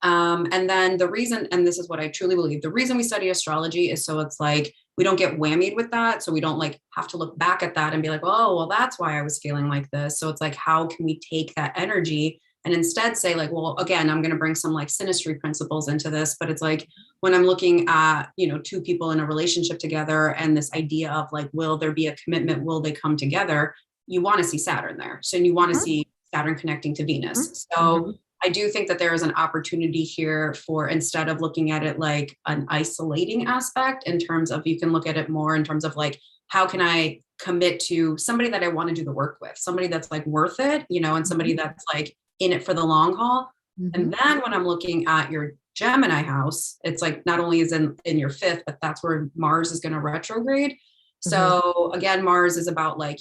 And then the reason, and this is what I truly believe, the reason we study astrology is so it's like, we don't get whammied with that. So we don't like have to look back at that and be like, oh, well, that's why I was feeling like this. So it's like, how can we take that energy and instead say like, well, again, I'm going to bring some like synastry principles into this, but it's like when I'm looking at, two people in a relationship together and this idea of like, will there be a commitment? Will they come together? You want to see Saturn there. So you want to see Saturn connecting to Venus. So I do think that there is an opportunity here for, instead of looking at it like an isolating aspect in terms of, you can look at it more in terms of like, how can I commit to somebody that I want to do the work with, somebody that's like worth it, and somebody that's like in it for the long haul. And then when I'm looking at your Gemini house, it's like, not only is in your 5th, but that's where Mars is going to retrograde. So again, Mars is about like,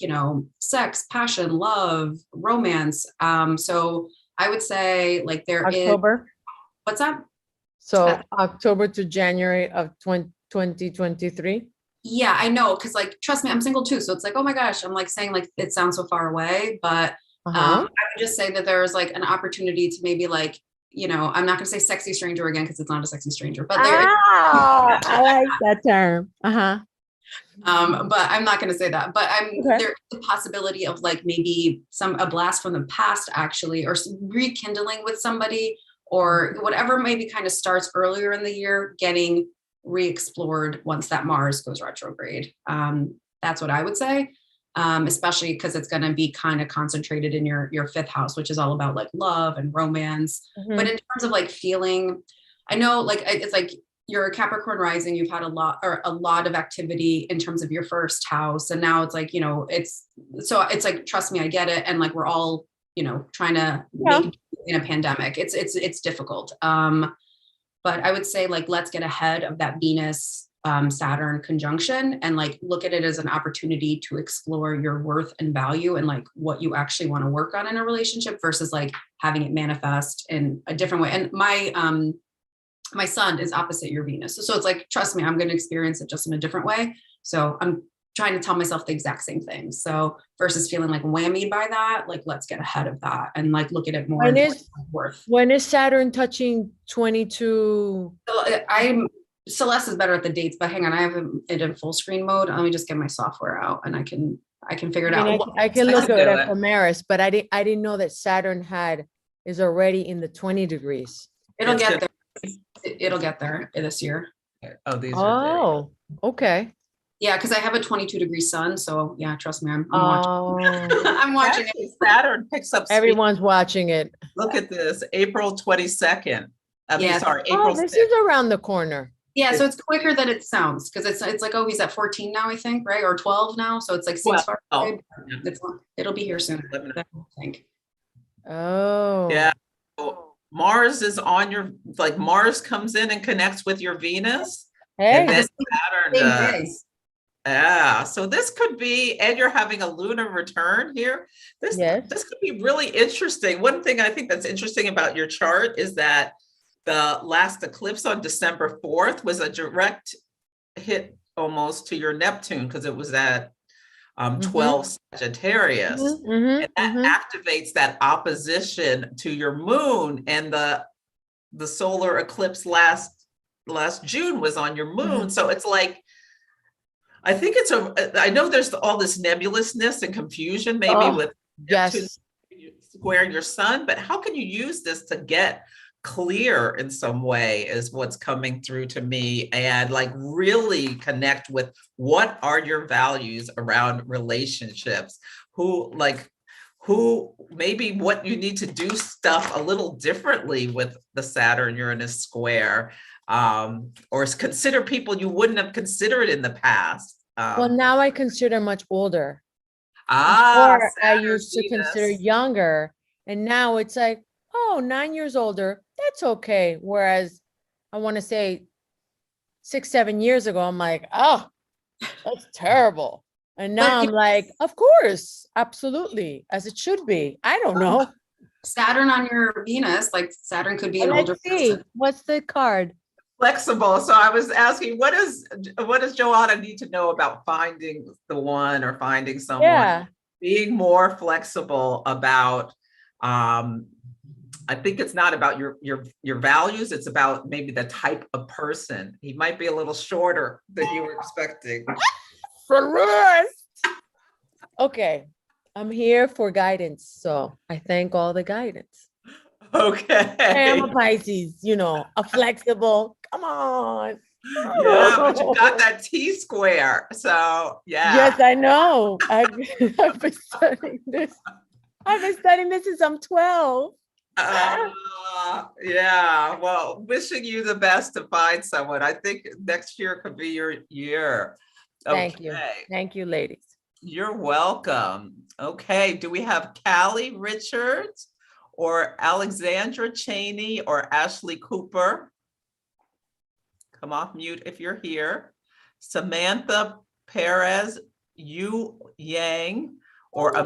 sex, passion, love, romance. So I would say like there October. What's that? So October to January of 2023. Yeah, I know. Cause like, trust me, I'm single too. So it's like, oh my gosh, I'm like saying like, it sounds so far away, but I would just say that there's like an opportunity to maybe like, I'm not going to say sexy stranger again, cause it's not a sexy stranger, but there. I like that term. But I'm not going to say that, but there's the possibility of like maybe a blast from the past actually, or rekindling with somebody or whatever maybe kind of starts earlier in the year, getting re-explored once that Mars goes retrograde. That's what I would say. Especially because it's going to be kind of concentrated in your 5th house, which is all about like love and romance. But in terms of like feeling, I know like it's like you're a Capricorn rising, you've had a lot of activity in terms of your 1st house. And now it's like, it's like, trust me, I get it. And like, we're all, trying to make it in a pandemic. It's difficult. But I would say like, let's get ahead of that Venus Saturn conjunction and like look at it as an opportunity to explore your worth and value and like what you actually want to work on in a relationship versus like having it manifest in a different way. And my my sun is opposite your Venus. So it's like, trust me, I'm going to experience it just in a different way. So I'm trying to tell myself the exact same thing. So versus feeling like whammied by that, like, let's get ahead of that and like look at it more. When is Saturn touching 22? So Celeste is better at the dates, but hang on, I have it in full screen mode. Let me just get my software out and I can figure it out. I can look do at it it. from Maris, but I didn't know that Saturn is already in the 20 degrees. It'll It's get there. It'll get there this year. Oh, these are. Oh, okay. Yeah, because I have a 22-degree sun. So yeah, trust me, I'm watching. Oh, I'm watching it. Actually, Saturn picks up speed. everyone's watching it. Look at this, April 22nd. I mean, Yeah. sorry, Oh, April this 6th. is around the corner. Yeah, so it's quicker than it sounds because it's like, oh, he's at 14 now, I think, right? Or 12 now. So it's like 6 far away. It'll be here soon, I think. Oh. Yeah. So Mars is on your, like Mars comes in and connects with your Venus. Hey, And then Saturn Same day. does. Yeah, so this could be, and you're having a lunar return here. This could be really interesting. One thing I think that's interesting about your chart is that the last eclipse on December 4th was a direct hit almost to your Neptune because it was at 12 Sagittarius. And that activates that opposition to your moon, and the solar eclipse last June was on your moon. So it's like, I think I know there's all this nebulousness and confusion maybe with Neptune squaring your sun, but how can you use this to get clear in some way is what's coming through to me, and like really connect with what are your values around relationships, who maybe what you need to do stuff a little differently with the Saturn Uranus square, or consider people you wouldn't have considered in the past. well, now I consider much older. Saturn, I used to Venus. consider younger, and now it's like, oh, 9 years older, that's okay. Whereas I want to say 6, 7 years ago, I'm like, oh, that's terrible. And now I'm like, of course, absolutely, as it should be. I don't know. Saturn on your Venus, like Saturn could be an older Let's see. person. What's the card? Flexible. So I was asking, what does Joanna need to know about finding the one or finding someone? Yeah. Being more flexible about, I think it's not about your values, it's about maybe the type of person. He might be a little shorter than you were expecting. Okay, I'm here for guidance, so I thank all the guidance. Okay. I'm a Pisces, a flexible. Come on. Yeah, but you got that T square, so yeah. Yes, I know. I've been studying this. I've been studying this since I'm 12. Yeah, well, wishing you the best to find someone. I think next year could be your year. Thank you. Thank you, ladies. You're welcome. Okay, do we have Callie Richards or Alexandra Cheney or Ashley Cooper? Come off mute if you're here. Samantha Perez, Yu Yang, or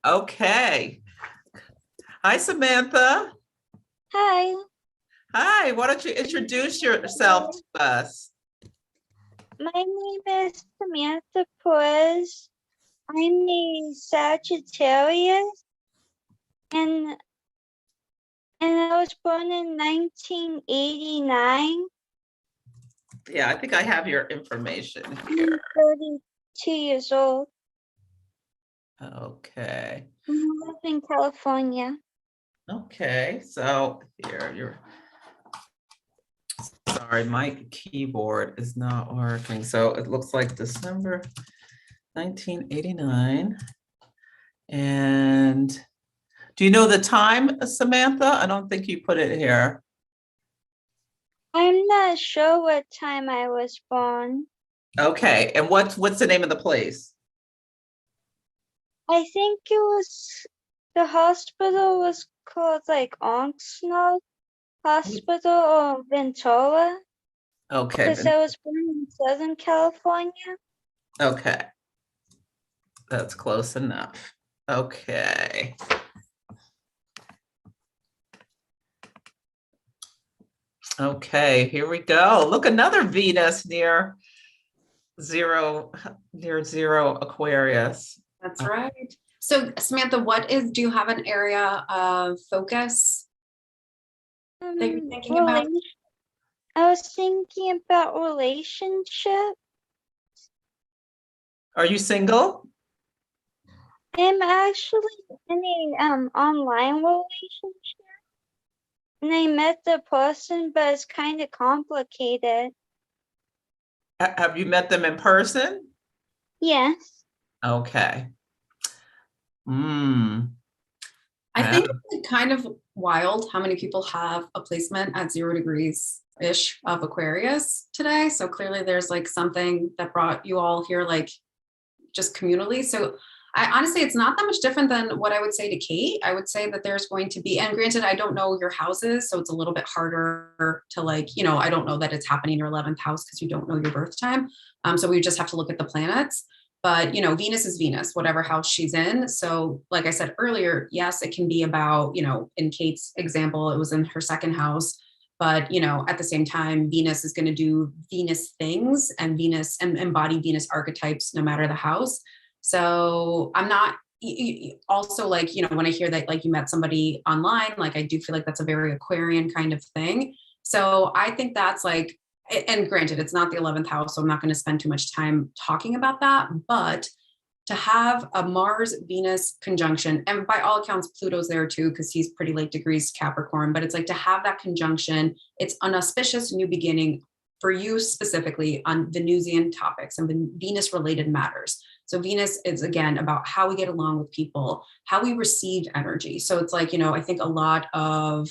okay. Hi, Samantha. Hi, Hi, why don't you introduce yourself to us? my name is Samantha Perez. I'm a Sagittarius, and I was born in 1989. Yeah, I think I have your information here. I'm 32 years old. Okay. I live in California. Okay, so here sorry, my keyboard is not working. So it looks like December 1989. And do you know the time, Samantha? I don't think you put it here. I'm not sure what time I was born. Okay, and what's the name of the place? I think it was, the hospital was called like Oxnard Hospital or Ventura, Okay. because I was born in Southern California. Okay. That's close enough. Okay. Okay, here we go. Look, another Venus near zero Aquarius. That's right. So Samantha, do you have an area of focus that you're thinking about? I was thinking about relationship. Are you single? I'm actually in a online relationship. And I met the person, but it's kind of complicated. Have you met them in person? Yes. Okay. I think it's kind of wild how many people have a placement at 0 degrees-ish of Aquarius today. So clearly there's like something that brought you all here, like just communally. So I honestly, it's not that much different than what I would say to Kate. I would say that there's going to be, and granted, I don't know your houses, so it's a little bit harder to like, I don't know that it's happening in your 11th house because you don't know your birth time. So we just have to look at the planets. But, Venus is Venus, whatever house she's in. So like I said earlier, yes, it can be about, in Kate's example, it was in her second house. But, at the same time, Venus is going to do Venus things and Venus and embody Venus archetypes, no matter the house. So I'm not also like, when I hear that, like you met somebody online, like I do feel like that's a very Aquarian kind of thing. So I think that's like, and granted, it's not the 11th house, so I'm not going to spend too much time talking about that. But to have a Mars-Venus conjunction, and by all accounts, Pluto's there too, because he's pretty late degrees Capricorn, but it's like to have that conjunction, it's an auspicious new beginning for you specifically on Venusian topics and Venus-related matters. So Venus is, again, about how we get along with people, how we receive energy. So it's like, I think a lot of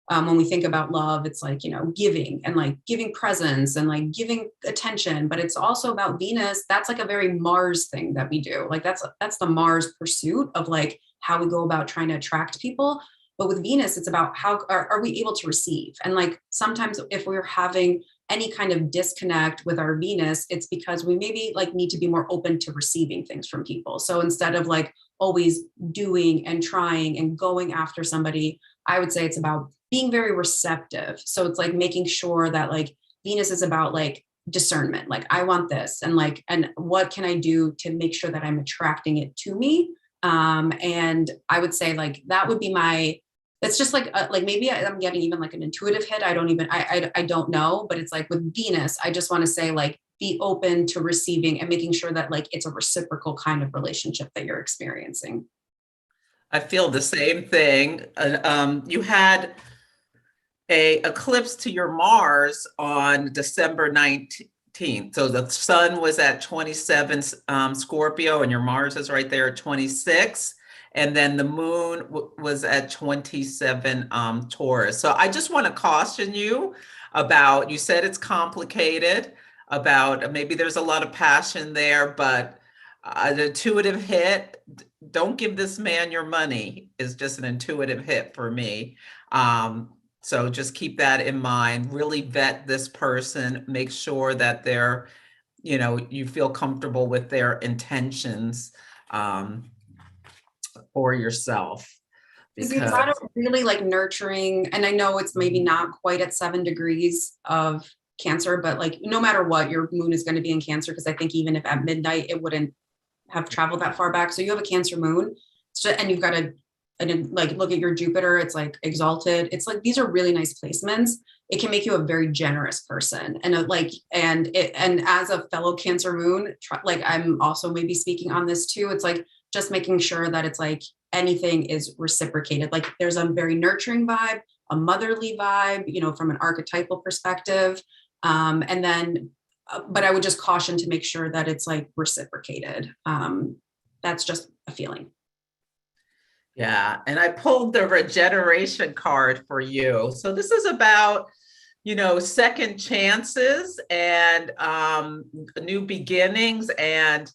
when we think about love, it's like, giving and like giving presents and like giving attention, but it's also about Venus. That's like a very Mars thing that we do. Like that's the Mars pursuit of like how we go about trying to attract people. But with Venus, it's about how are we able to receive? And like sometimes if we're having any kind of disconnect with our Venus, it's because we maybe like need to be more open to receiving things from people. So instead of like always doing and trying and going after somebody, I would say it's about being very receptive. So it's like making sure that like Venus is about like discernment, like I want this and like, and what can I do to make sure that I'm attracting it to me? And I would say like, that would be that's just like maybe I'm getting even like an intuitive hit. I don't know, but it's like with Venus, I just want to say like, be open to receiving and making sure that like, it's a reciprocal kind of relationship that you're experiencing. I feel the same thing. You had a eclipse to your Mars on December 19th. So the sun was at 27 Scorpio and your Mars is right there at 26. And then the moon was at 27 Taurus. So I just want to caution you about, you said it's complicated, about maybe there's a lot of passion there, but an intuitive hit, don't give this man your money, is just an intuitive hit for me. So just keep that in mind, really vet this person, make sure that they're, you feel comfortable with their intentions for yourself. Because you've got a really like nurturing, and I know it's maybe not quite at 7 degrees of Cancer, but like no matter what, your moon is going to be in Cancer, because I think even if at midnight, it wouldn't have traveled that far back. So you have a Cancer moon, and you've got and like look at your Jupiter, it's like exalted. It's like these are really nice placements. It can make you a very generous person, and and as a fellow Cancer moon, like I'm also maybe speaking on this too. It's like just making sure that it's like anything is reciprocated. Like there's a very nurturing vibe, a motherly vibe, from an archetypal perspective, and then. But I would just caution to make sure that it's like reciprocated. That's just a feeling. Yeah, and I pulled the regeneration card for you. So this is about, second chances and new beginnings. And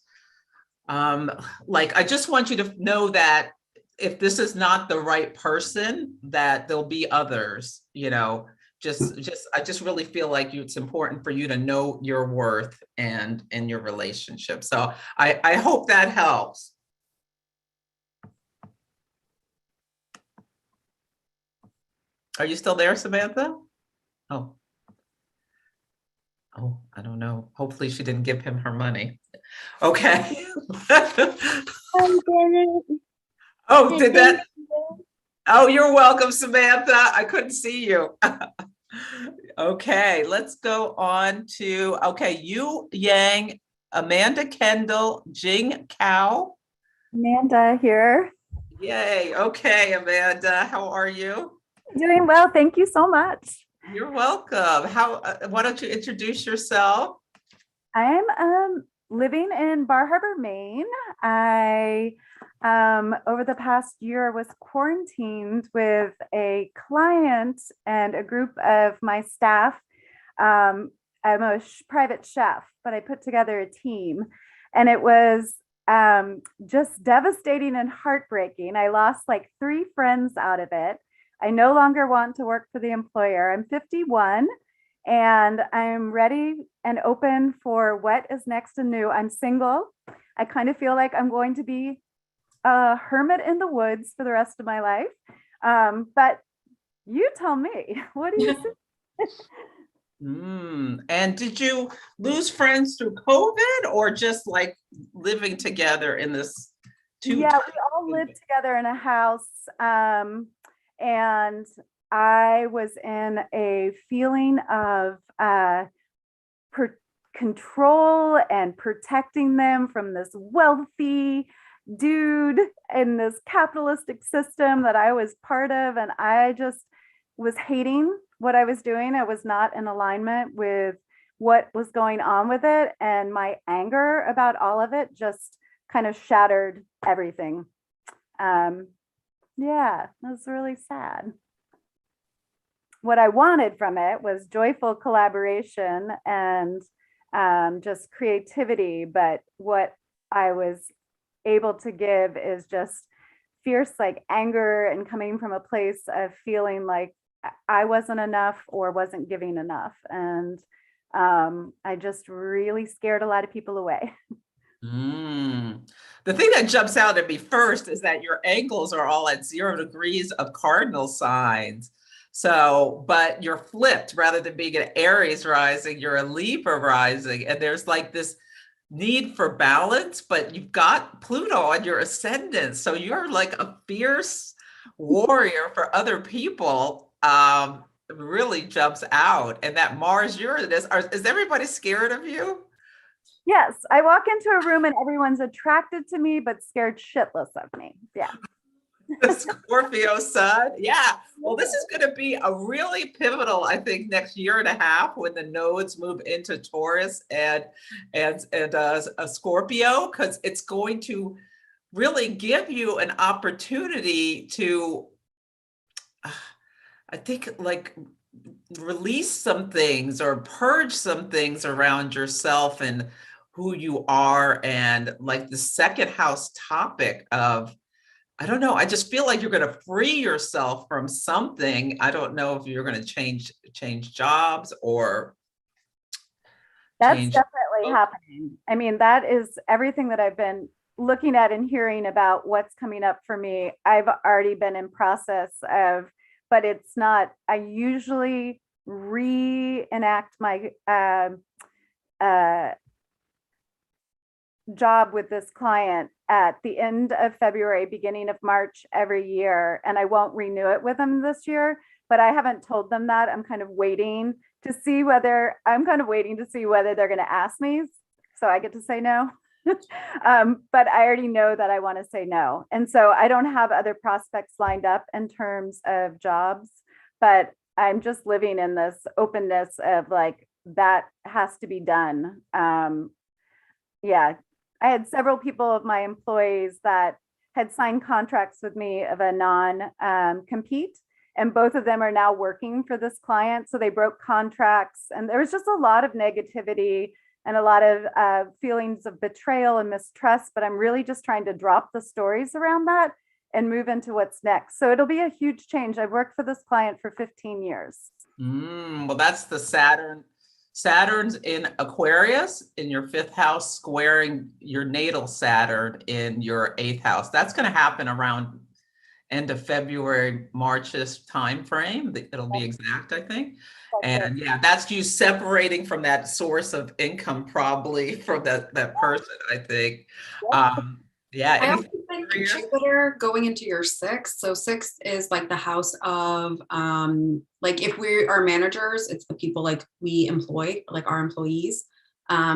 I just want you to know that if this is not the right person, that there'll be others, I just really feel like it's important for you to know your worth and in your relationship. So I hope that helps. Are you still there, Samantha? Oh. Oh, I don't know. Hopefully she didn't give him her money. Okay. I didn't. Oh, I did that? thank you. Oh, you're welcome, Samantha. I couldn't see you. Okay, let's go on to, okay, Yu Yang, Amanda Kendall, Jing Cao. Amanda here. Yay. Okay, Amanda, how are you? Doing well. Thank you so much. You're welcome. Why don't you introduce yourself? I'm living in Bar Harbor, Maine. I over the past year was quarantined with a client and a group of my staff. I'm a private chef, but I put together a team, and it was just devastating and heartbreaking. I lost like 3 friends out of it. I no longer want to work for the employer. I'm 51 and I'm ready and open for what is next and new. I'm single. I kind of feel like I'm going to be a hermit in the woods for the rest of my life. But you tell me, what do you think? And did you lose friends through COVID or just like living together in this? Yeah, we all lived together in a house. And I was in a feeling of control and protecting them from this wealthy dude in this capitalistic system that I was part of. And I just was hating what I was doing. I was not in alignment with what was going on with it. And my anger about all of it just kind of shattered everything. Yeah, it was really sad. What I wanted from it was joyful collaboration and just creativity. But what I was able to give is just fierce like anger and coming from a place of feeling like I wasn't enough or wasn't giving enough. And I just really scared a lot of people away. The thing that jumps out at me first is that your angles are all at 0 degrees of cardinal signs. So, but you're flipped. Rather than being an Aries rising, you're a Libra rising. And there's like this need for balance, but you've got Pluto on your ascendant. So you're like a fierce warrior for other people. Really jumps out. And that Mars Uranus, is everybody scared of you? Yes, I walk into a room and everyone's attracted to me, but scared shitless of me. Yeah. The Scorpio sun. Yeah. Well, this is going to be a really pivotal, I think, next year and a half when the nodes move into Taurus and a Scorpio, because it's going to really give you an opportunity to, I think, like release some things or purge some things around yourself and who you are, and like the second house topic of, I don't know, I just feel like you're going to free yourself from something. I don't know if you're going to change jobs or that's definitely happening. I mean, that is everything that I've been looking at and hearing about what's coming up for me. I've already been in process of, but it's not, I usually reenact my job with this client at the end of February, beginning of March every year, and I won't renew it with them this year, but I haven't told them that. I'm kind of waiting to see whether they're going to ask me, so I get to say no. But I already know that I want to say no, and so I don't have other prospects lined up in terms of jobs, but I'm just living in this openness of like, that has to be done. Yeah, I had several people of my employees that had signed contracts with me of a non-compete, and both of them are now working for this client. So they broke contracts, and there was just a lot of negativity and a lot of feelings of betrayal and mistrust, but I'm really just trying to drop the stories around that and move into what's next. So it'll be a huge change. I've worked for this client for 15 years. Well, that's the Saturn's in Aquarius in your 5th house, squaring your natal Saturn in your 8th house. That's going to happen around end of February, March-ish timeframe. It'll be exact, I think. And yeah, that's you separating from that source of income, probably from that person, I think. Yeah. I also anything think curious? Jupiter going into your sixth. So sixth is like the house of like if we are managers, it's the people like we employ, like our employees.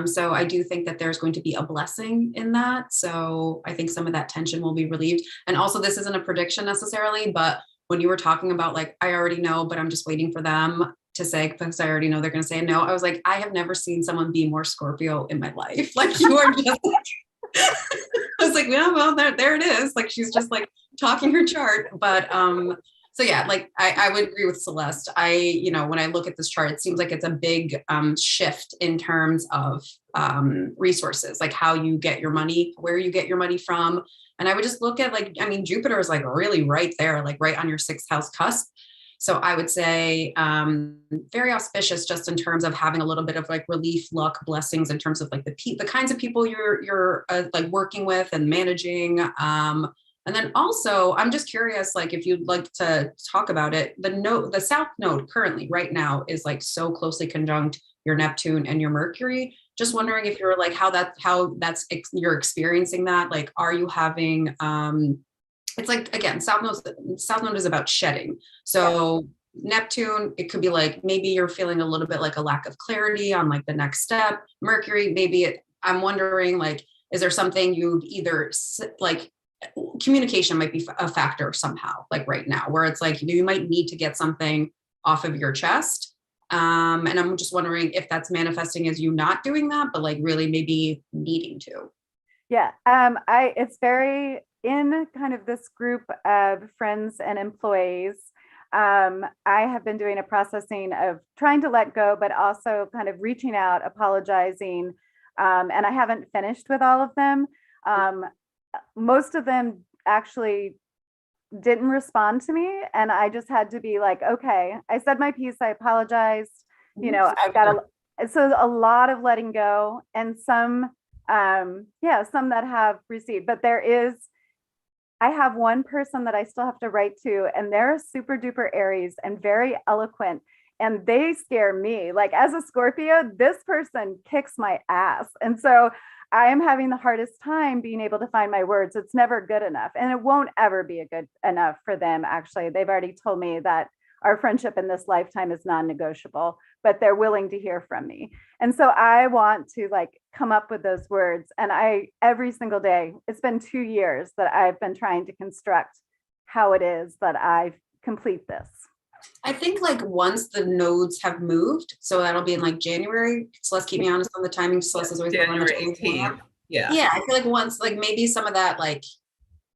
So I do think that there's going to be a blessing in that. So I think some of that tension will be relieved. And also this isn't a prediction necessarily, but when you were talking about like, I already know, but I'm just waiting for them to say, because I already know they're going to say no. I was like, I have never seen someone be more Scorpio in my life. Like you are just I was like, yeah, well, there it is. Like she's just like talking her chart. But so yeah, like I would agree with Celeste. When I look at this chart, it seems like it's a big shift in terms of resources, like how you get your money, where you get your money from. And I would just look at like, I mean, Jupiter is like really right there, like right on your sixth house cusp. So I would say very auspicious just in terms of having a little bit of like relief, luck, blessings in terms of like the kinds of people you're like working with and managing. And then also, I'm just curious, like if you'd like to talk about it, the South Node currently right now is like so closely conjunct your Neptune and your Mercury. Just wondering if you're like you're experiencing that. Like, are you having it's like, again, South Node is about shedding. So Neptune, it could be like, maybe you're feeling a little bit like a lack of clarity on like the next step. Mercury, I'm wondering, like, is there something you've either like communication might be a factor somehow, like right now, where it's like, you might need to get something off of your chest. And I'm just wondering if that's manifesting as you not doing that, but like really maybe needing to. Yeah, it's very in kind of this group of friends and employees. I have been doing a processing of trying to let go, but also kind of reaching out, apologizing. And I haven't finished with all of them. Most of them actually didn't respond to me. And I just had to be like, okay, I said my piece, I apologized. I've got a lot of letting go, and some that have received, but I have one person that I still have to write to, and they're super duper Aries and very eloquent, and they scare me. Like as a Scorpio, this person kicks my ass. And so I am having the hardest time being able to find my words. It's never good enough, and it won't ever be good enough for them. Actually, they've already told me that our friendship in this lifetime is non-negotiable, but they're willing to hear from me. And so I want to like come up with those words. And every single day, it's been 2 years that I've been trying to construct how it is that I complete this. I think like once the nodes have moved, so that'll be in like January. Celeste, keep me honest on the timing. Celeste is always January 18th. Yeah. Yeah, I feel like once, like maybe some of that, like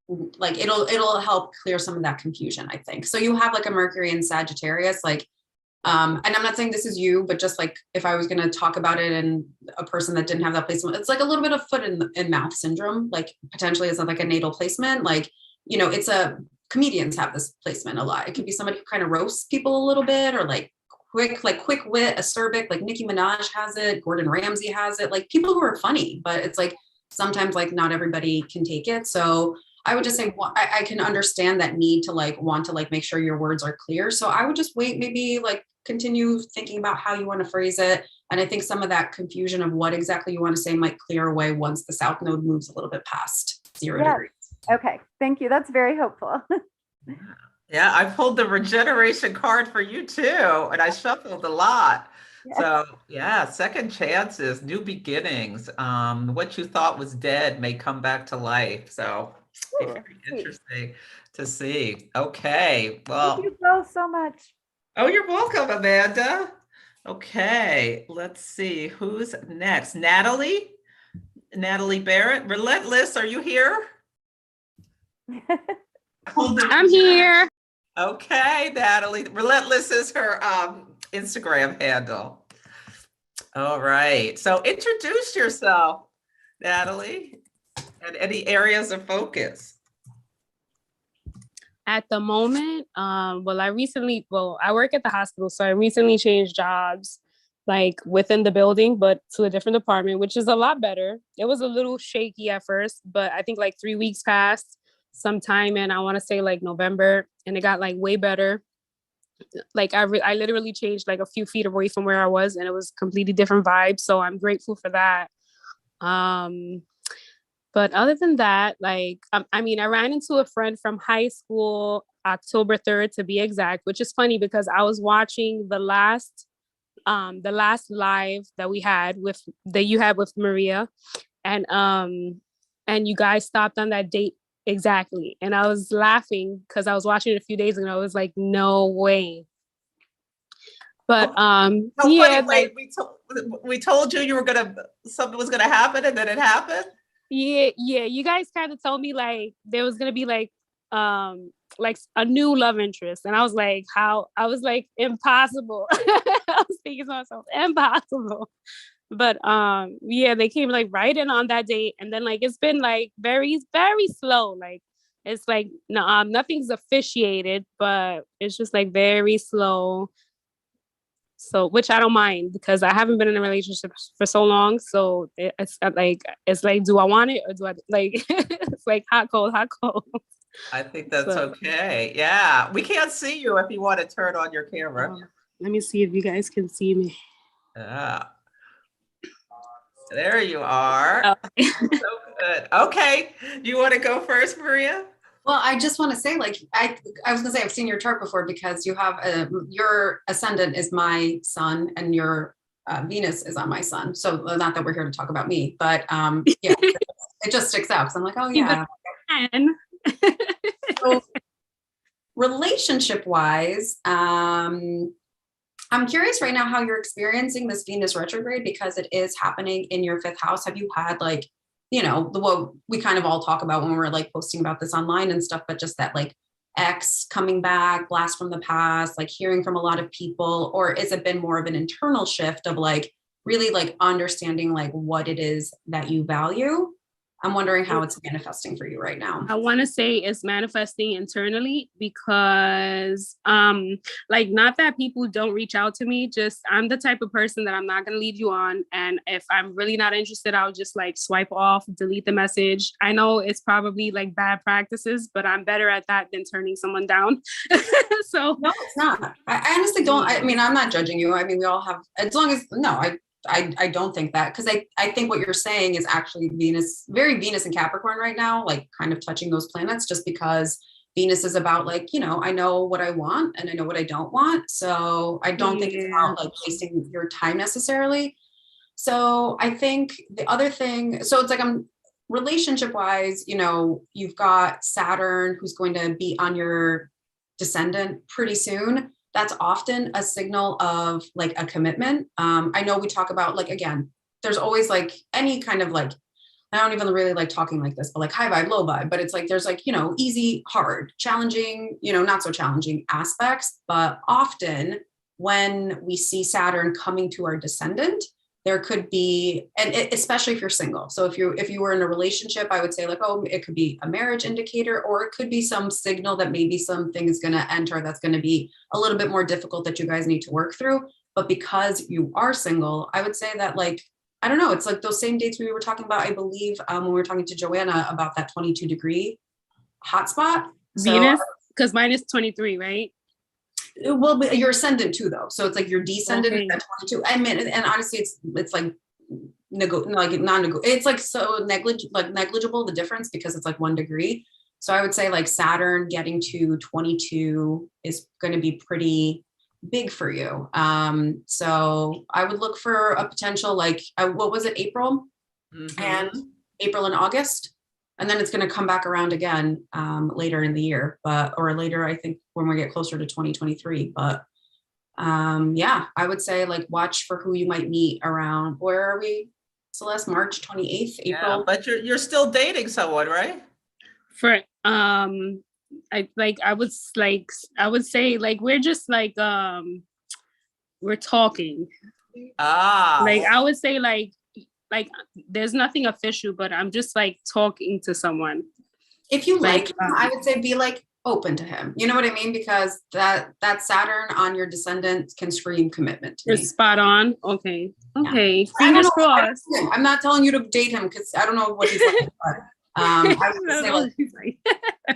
it'll help clear some of that confusion, I think. So you have like a Mercury in Sagittarius, like, and I'm not saying this is you, but just like if I was going to talk about it and a person that didn't have that placement, it's like a little bit of foot in mouth syndrome, like potentially it's not like a natal placement, like, comedians have this placement a lot. It could be somebody who kind of roasts people a little bit, or like quick wit, acerbic, like Nicki Minaj has it, Gordon Ramsay has it, like people who are funny, but it's like sometimes like not everybody can take it. So I would just say, I can understand that need to like want to like make sure your words are clear. So I would just wait, maybe like continue thinking about how you want to phrase it. And I think some of that confusion of what exactly you want to say might clear away once the South Node moves a little bit past 0 degrees. Okay, thank you. That's very hopeful. Yeah, I pulled the regeneration card for you too, and I shuffled a lot. Yes. So yeah, second chances, new beginnings. What you thought was dead may come back to life. So it's very interesting to see. Okay, well. Thank you both so much. Oh, you're welcome, Amanda. Okay, let's see who's next. Natalie Barrett. Relentless, are you here? I'm here. Okay, Natalie. Relentless is her Instagram handle. All right. So introduce yourself, Natalie, and any areas of focus. At the moment, I work at the hospital, so I recently changed jobs, like within the building, but to a different department, which is a lot better. It was a little shaky at first, but I think like 3 weeks passed. sometime in, I want to say like November, and it got like way better. Like I literally changed like a few feet away from where I was, and it was completely different vibe. So I'm grateful for that. But other than that, like, I mean, I ran into a friend from high school, October 3rd to be exact, which is funny because I was watching the last live that you had with Maria, and you guys stopped on that date exactly. And I was laughing because I was watching it a few days ago. I was like, no way. But So yeah, funny, like we told you something was gonna happen, and then it happened. Yeah, you guys kind of told me like there was gonna be like a new love interest, and I was like, impossible. I was thinking to myself, impossible. But yeah, they came like right in on that date, and then like it's been like very, very slow. Like it's like no, nothing's officiated, but it's just like very slow. So, which I don't mind because I haven't been in a relationship for so long. So it's like, do I want it or do I like? It's like hot, cold, hot, cold. I think that's okay. Yeah, we can't see you if you want to turn on your camera. Let me see if you guys can see me. Yeah. There you are. Oh. So good. Okay. You want to go first, Maria? Well, I just want to say, like, I was gonna say I've seen your chart before because you have your ascendant is my sun and your Venus is on my sun. So not that we're here to talk about me, but yeah, it just sticks out because I'm like, oh yeah. So, relationship wise, I'm curious right now how you're experiencing this Venus retrograde because it is happening in your 5th house. Have you had like, you know, what we kind of all talk about when we're like posting about this online and stuff, but just that like ex coming back, blast from the past, like hearing from a lot of people, or has it been more of an internal shift of like really like understanding like what it is that you value? I'm wondering how it's manifesting for you right now. I want to say it's manifesting internally because like not that people don't reach out to me, just I'm the type of person that I'm not going to lead you on, and if I'm really not interested, I'll just like swipe off, delete the message. I know it's probably like bad practices, but I'm better at that than turning someone down. So no, it's not. I honestly don't. I mean, I'm not judging you. I mean, we all have, as long as I don't think that, because I think what you're saying is actually very Venus and Capricorn right now, like kind of touching those planets, just because Venus is about like, you know, I know what I want and I know what I don't want. So I don't think it's about like wasting your time necessarily. So I think the other thing, so it's like relationship wise, you know, you've got Saturn who's going to be on your descendant pretty soon. That's often a signal of like a commitment. I know we talk about like, again, there's always like any kind of like, I don't even really like talking like this, but like high vibe, low vibe, but it's like, there's like, you know, easy, hard, challenging, you know, not so challenging aspects, but often when we see Saturn coming to our descendant, there could be, and especially if you're single. So if you were in a relationship, I would say like, oh, it could be a marriage indicator, or it could be some signal that maybe something is going to enter that's going to be a little bit more difficult that you guys need to work through. But because you are single, I would say that like, I don't know, it's like those same dates we were talking about, I believe, when we were talking to Joanna about that 22-degree hotspot. Venus, because mine is 23, right? Well, your ascendant too, though. So it's like your descendant is at 22. I mean, and honestly, it's like non-negotiable. It's like so negligible the difference because it's like 1 degree. So I would say like Saturn getting to 22 is going to be pretty big for you. So I would look for a potential like what was it, April, and April and August. And then it's going to come back around again later in the year, or later, I think, when we get closer to 2023. But yeah, I would say like watch for who you might meet around. Where are we, Celeste? March 28th, April. Yeah, but you're still dating someone, right? For I would say like we're just like we're talking. Like I would say like there's nothing official, but I'm just like talking to someone. If you like him, I would say be like open to him. You know what I mean? Because that Saturn on your descendant can scream commitment to me. Spot on. Okay. Fingers crossed. I'm not telling you to date him because I don't know what he's like. But I would say like,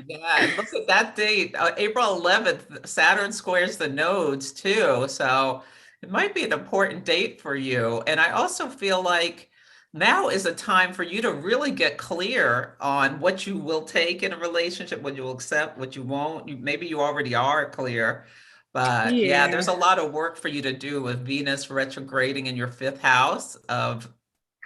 Yeah, and look at that date, April 11th, Saturn squares the nodes too. So it might be an important date for you. And I also feel like now is a time for you to really get clear on what you will take in a relationship, what you'll accept, what you won't. Maybe you already are clear, but yeah, there's a lot of work for you to do with Venus retrograding in your 5th house of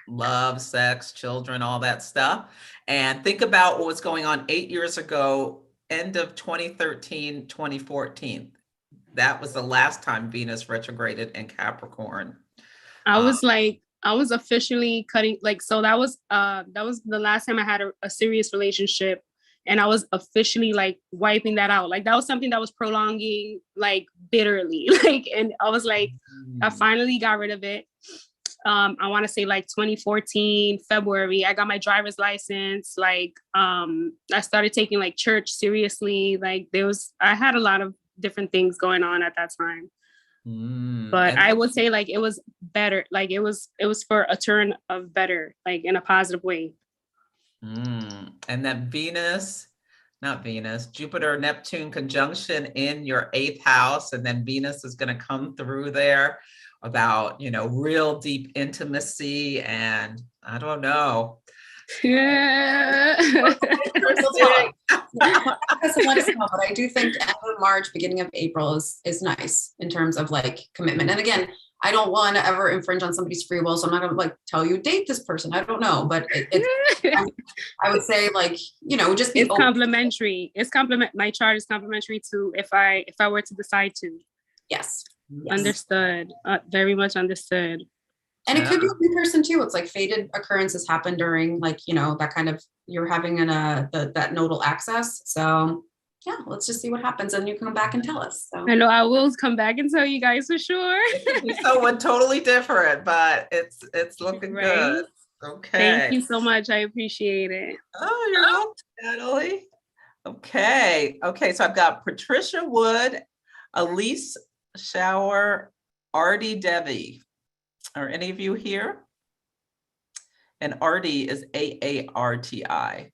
love, sex, children, all that stuff. And think about what was going on 8 years ago, end of 2013, 2014. That was the last time Venus retrograded in Capricorn. I was officially cutting, like, so that was the last time I had a serious relationship, and I was officially like wiping that out. Like that was something that was prolonging like bitterly. Like, and I was like, I finally got rid of it. I want to say like 2014 February, I got my driver's license. Like, I started taking like church seriously. Like I had a lot of different things going on at that time. But I would say like it was better. Like it was for a turn of better, like in a positive way. And that Jupiter, Neptune conjunction in your 8th house. And then Venus is going to come through there about, real deep intimacy. And I don't know. Yeah. but I do think end of March, beginning of April is nice in terms of like commitment. And again, I don't want to ever infringe on somebody's free will, so I'm not gonna like tell you date this person. I don't know, but I would say like just be it's complementary. My chart is complementary to if I were to decide to. Yes. Understood. Very much understood. And it could be a new person too. It's like fated occurrences happen during like, that kind of, you're having that nodal access. So yeah, let's just see what happens and you can come back and tell us. So. I know I will come back and tell you guys for sure. It could be someone totally different, but it's looking good. Okay. Thank you so much. I appreciate it. Oh, you're welcome, Natalie. Okay. So I've got Patricia Wood, Elise Shower, Artie Devi. Are any of you here? And Artie is AARTI.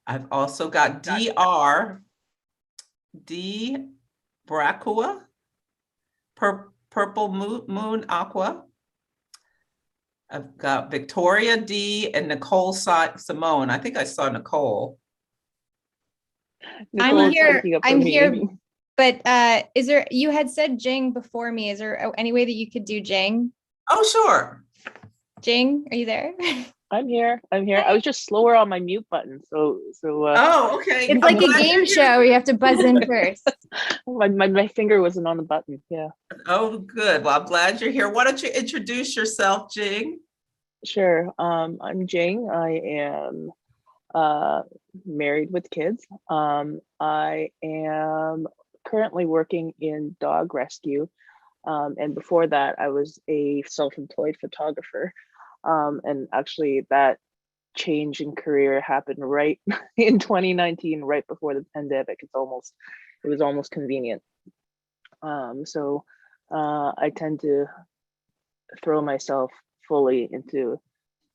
I've also got DR, D Bracua, Purple Moon Aqua. I've got Victoria D and Nicole Simone. I think I saw Nicole. I'm here. But you had said Jing before me. Is there any way that you could do Jing? Oh, sure. Jing, are you there? I'm here. I was just slower on my mute button. So. Oh, okay. It's like a game show where you have to buzz in first. my finger wasn't on the button. Yeah. Oh, good. Well, I'm glad you're here. Why don't you introduce yourself, Jing? Sure. I'm Jing. I am married with kids. I am currently working in dog rescue. And before that, I was a self-employed photographer. And actually that change in career happened right in 2019, right before the pandemic. It was almost convenient. So I tend to throw myself fully into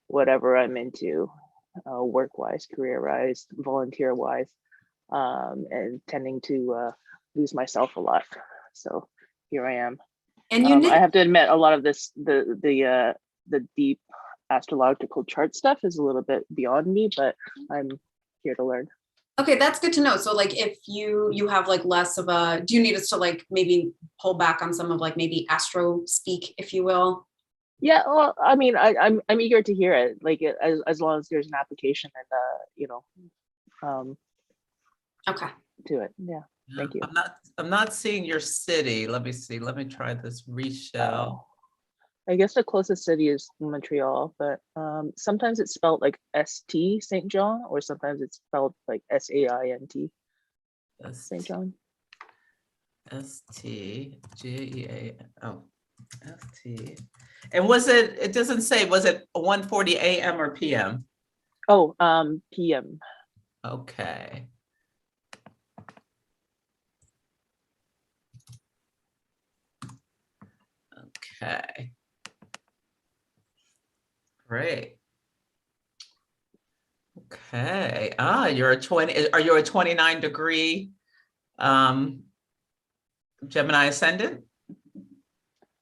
whatever I'm into, work-wise, career-wise, volunteer-wise, and tending to lose myself a lot. So here I am. And I have to admit, a lot of this, the deep astrological chart stuff is a little bit beyond me, but I'm here to learn. Okay, that's good to know. So like if you have like less of a, do you need us to like maybe pull back on some of like maybe astro speak, if you will? Yeah, well, I mean, I'm eager to hear it, like as long as there's an application and okay, to it. Yeah, thank you. I'm not seeing your city. Let me see. Let me try this reshell. I guess the closest city is Montreal, but sometimes it's spelled like ST St. John, or sometimes it's spelled like SAINT St. John. STGEA. Oh, ST. And it doesn't say, was it 1:40 a.m. or p.m.? Oh, p.m. Okay. Okay. Great. Okay. You're a 20, are you a 29 degree Gemini ascendant?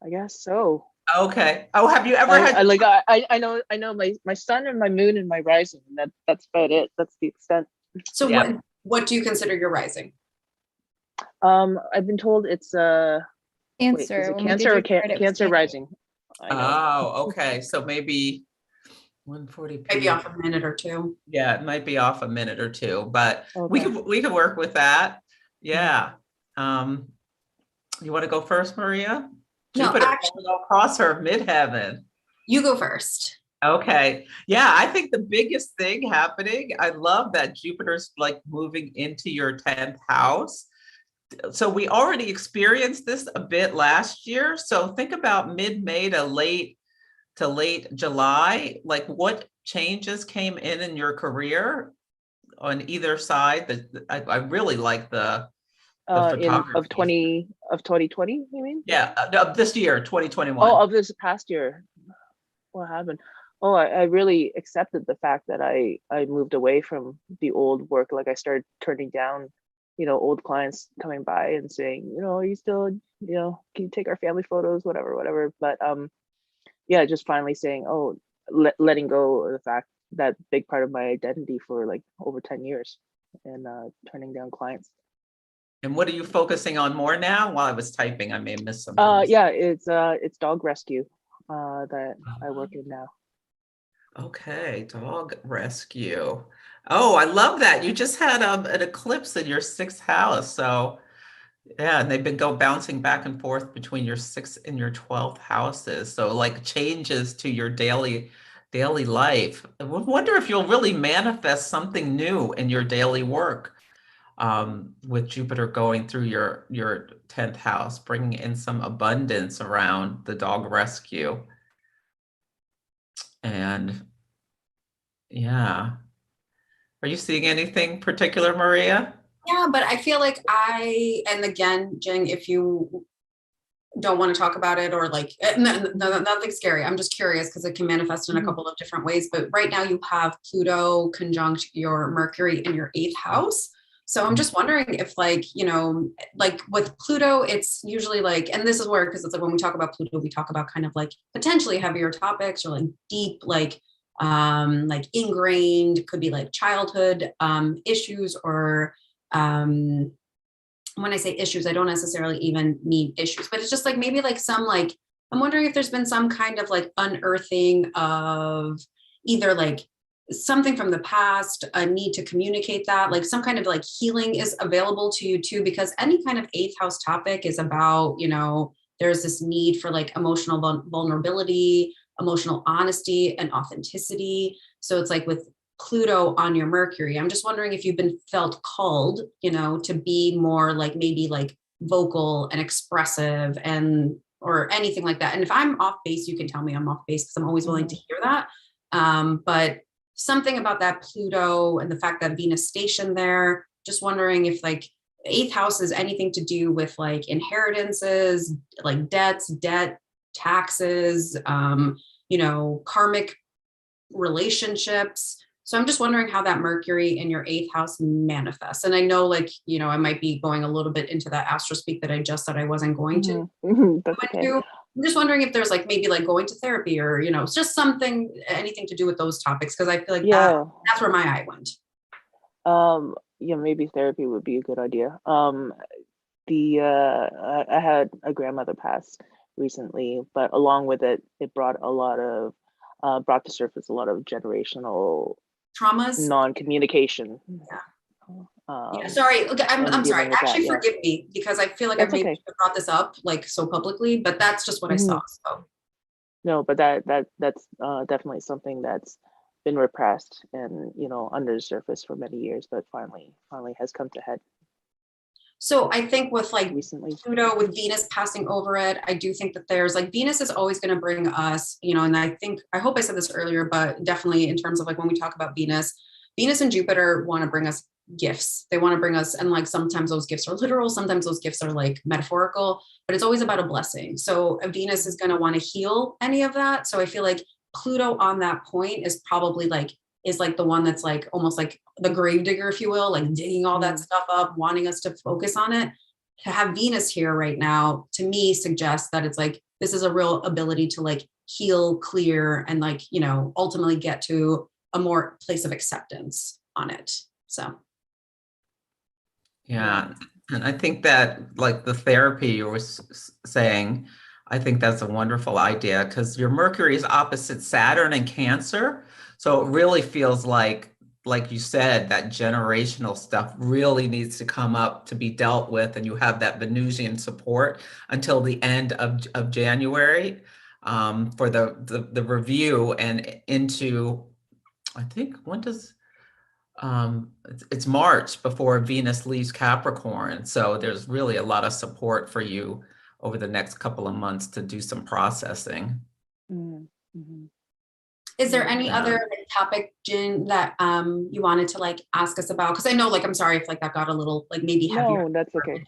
I guess so. Okay. Oh, have you ever had I know my sun and my moon and my rising, and that's about it. That's the extent. So Yeah. what do you consider your rising? I've been told it's Cancer. Wait, is it When we did Cancer your or chart, it was Cancer Cancer. rising? I know. Oh, okay. So maybe 140 Maybe off a minute or two. Yeah, it might be off a minute or two, but Okay. we could work with that. Yeah. You want to go first, Maria? No, Jupiter actually, will cross her midheaven. you go first. Okay. Yeah, I think the biggest thing happening, I love that Jupiter's like moving into your 10th house. So we already experienced this a bit last year. So think about mid-May to late July, like what changes came in your career on either side. That I really like the Of photography. 2020, you mean? Yeah, of this year, 2021. Oh, of this past year. What happened? Oh, I really accepted the fact that I moved away from the old work. Like I started turning down, old clients coming by and saying, are you still, can you take our family photos, whatever. But yeah, just finally saying, oh, letting go of the fact that big part of my identity for like over 10 years and turning down clients. And what are you focusing on more now? While I was typing, I may have missed something. Yeah, it's dog rescue that I work in now. Okay, dog rescue. Oh, I love that. You just had an eclipse in your 6th house. So yeah, and they've been bouncing back and forth between your 6th and your 12th houses. So like changes to your daily life. I wonder if you'll really manifest something new in your daily work with Jupiter going through your 10th house, bringing in some abundance around the dog rescue. And yeah, are you seeing anything particular, Maria? Yeah, but I feel like and again, Jing, if you don't want to talk about it or like, nothing scary. I'm just curious because it can manifest in a couple of different ways. But right now you have Pluto conjunct your Mercury in your 8th house. So I'm just wondering if like, like with Pluto, it's usually like, and this is where, because it's like when we talk about Pluto, we talk about kind of like potentially heavier topics or like deep, like ingrained, could be like childhood issues or when I say issues, I don't necessarily even mean issues, but it's just like maybe like some like, I'm wondering if there's been some kind of like unearthing of either like something from the past, a need to communicate that, like some kind of like healing is available to you too, because any kind of 8th house topic is about, there's this need for like emotional vulnerability, emotional honesty and authenticity. So it's like with Pluto on your Mercury, I'm just wondering if you've been felt called, to be more like maybe like vocal and expressive and or anything like that. And if I'm off base, you can tell me I'm off base because I'm always willing to hear that. But something about that Pluto and the fact that Venus stationed there, just wondering if like 8th house is anything to do with like inheritances, like debt, taxes, karmic relationships. So I'm just wondering how that Mercury in your 8th house manifests. And I know like, I might be going a little bit into that astro speak that I just said I wasn't going to. That's okay. I'm just wondering if there's like maybe like going to therapy or, it's just anything to do with those topics. Cause I feel like that's where my eye went. Yeah, maybe therapy would be a good idea. I had a grandmother pass recently, but along with it, it brought to surface a lot of generational traumas, non-communication. Sorry. Okay, I'm sorry. Actually, that, forgive me because I feel like I've maybe brought this up like so publicly, but that's just what I saw. So. No, but that's definitely something that's been repressed and under the surface for many years, but finally has come to head. So I think with like recently Pluto with Venus passing over it, I do think that there's like Venus is always going to bring us, and I hope I said this earlier, but definitely in terms of like when we talk about Venus and Jupiter want to bring us gifts. They want to bring us, and like sometimes those gifts are literal, sometimes those gifts are like metaphorical, but it's always about a blessing. So Venus is going to want to heal any of that. So I feel like Pluto on that point is probably like is like the one that's like almost like the grave digger, if you will, like digging all that stuff up, wanting us to focus on it. To have Venus here right now, to me, suggests that it's like, this is a real ability to like heal, clear, and like, you know, ultimately get to a more place of acceptance on it. So. Yeah. And I think that like the therapy you were saying, I think that's a wonderful idea because your Mercury is opposite Saturn in Cancer. So it really feels like you said, that generational stuff really needs to come up to be dealt with. And you have that Venusian support until the end of January for the review and into, I think, when does, it's March before Venus leaves Capricorn. So there's really a lot of support for you over the next couple of months to do some processing. Mm-hmm. Is there any other topic, Jen, that you wanted to like ask us about? Because I know, like, I'm sorry if like that got a little like maybe heavier. No, that's okay.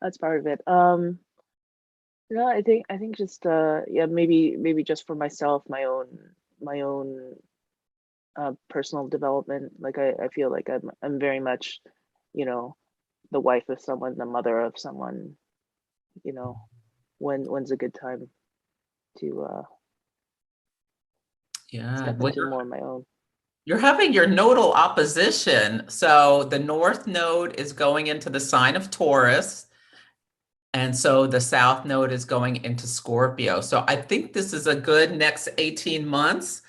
That's part of it. No, I think just yeah, maybe just for myself, my own personal development. Like I feel like I'm very much, you know, the wife of someone, the mother of someone. You know, when's a good time to step into more of my own. You're having your nodal opposition. So the North Node is going into the sign of Taurus. And so the South Node is going into Scorpio. So I think this is a good next 18 months.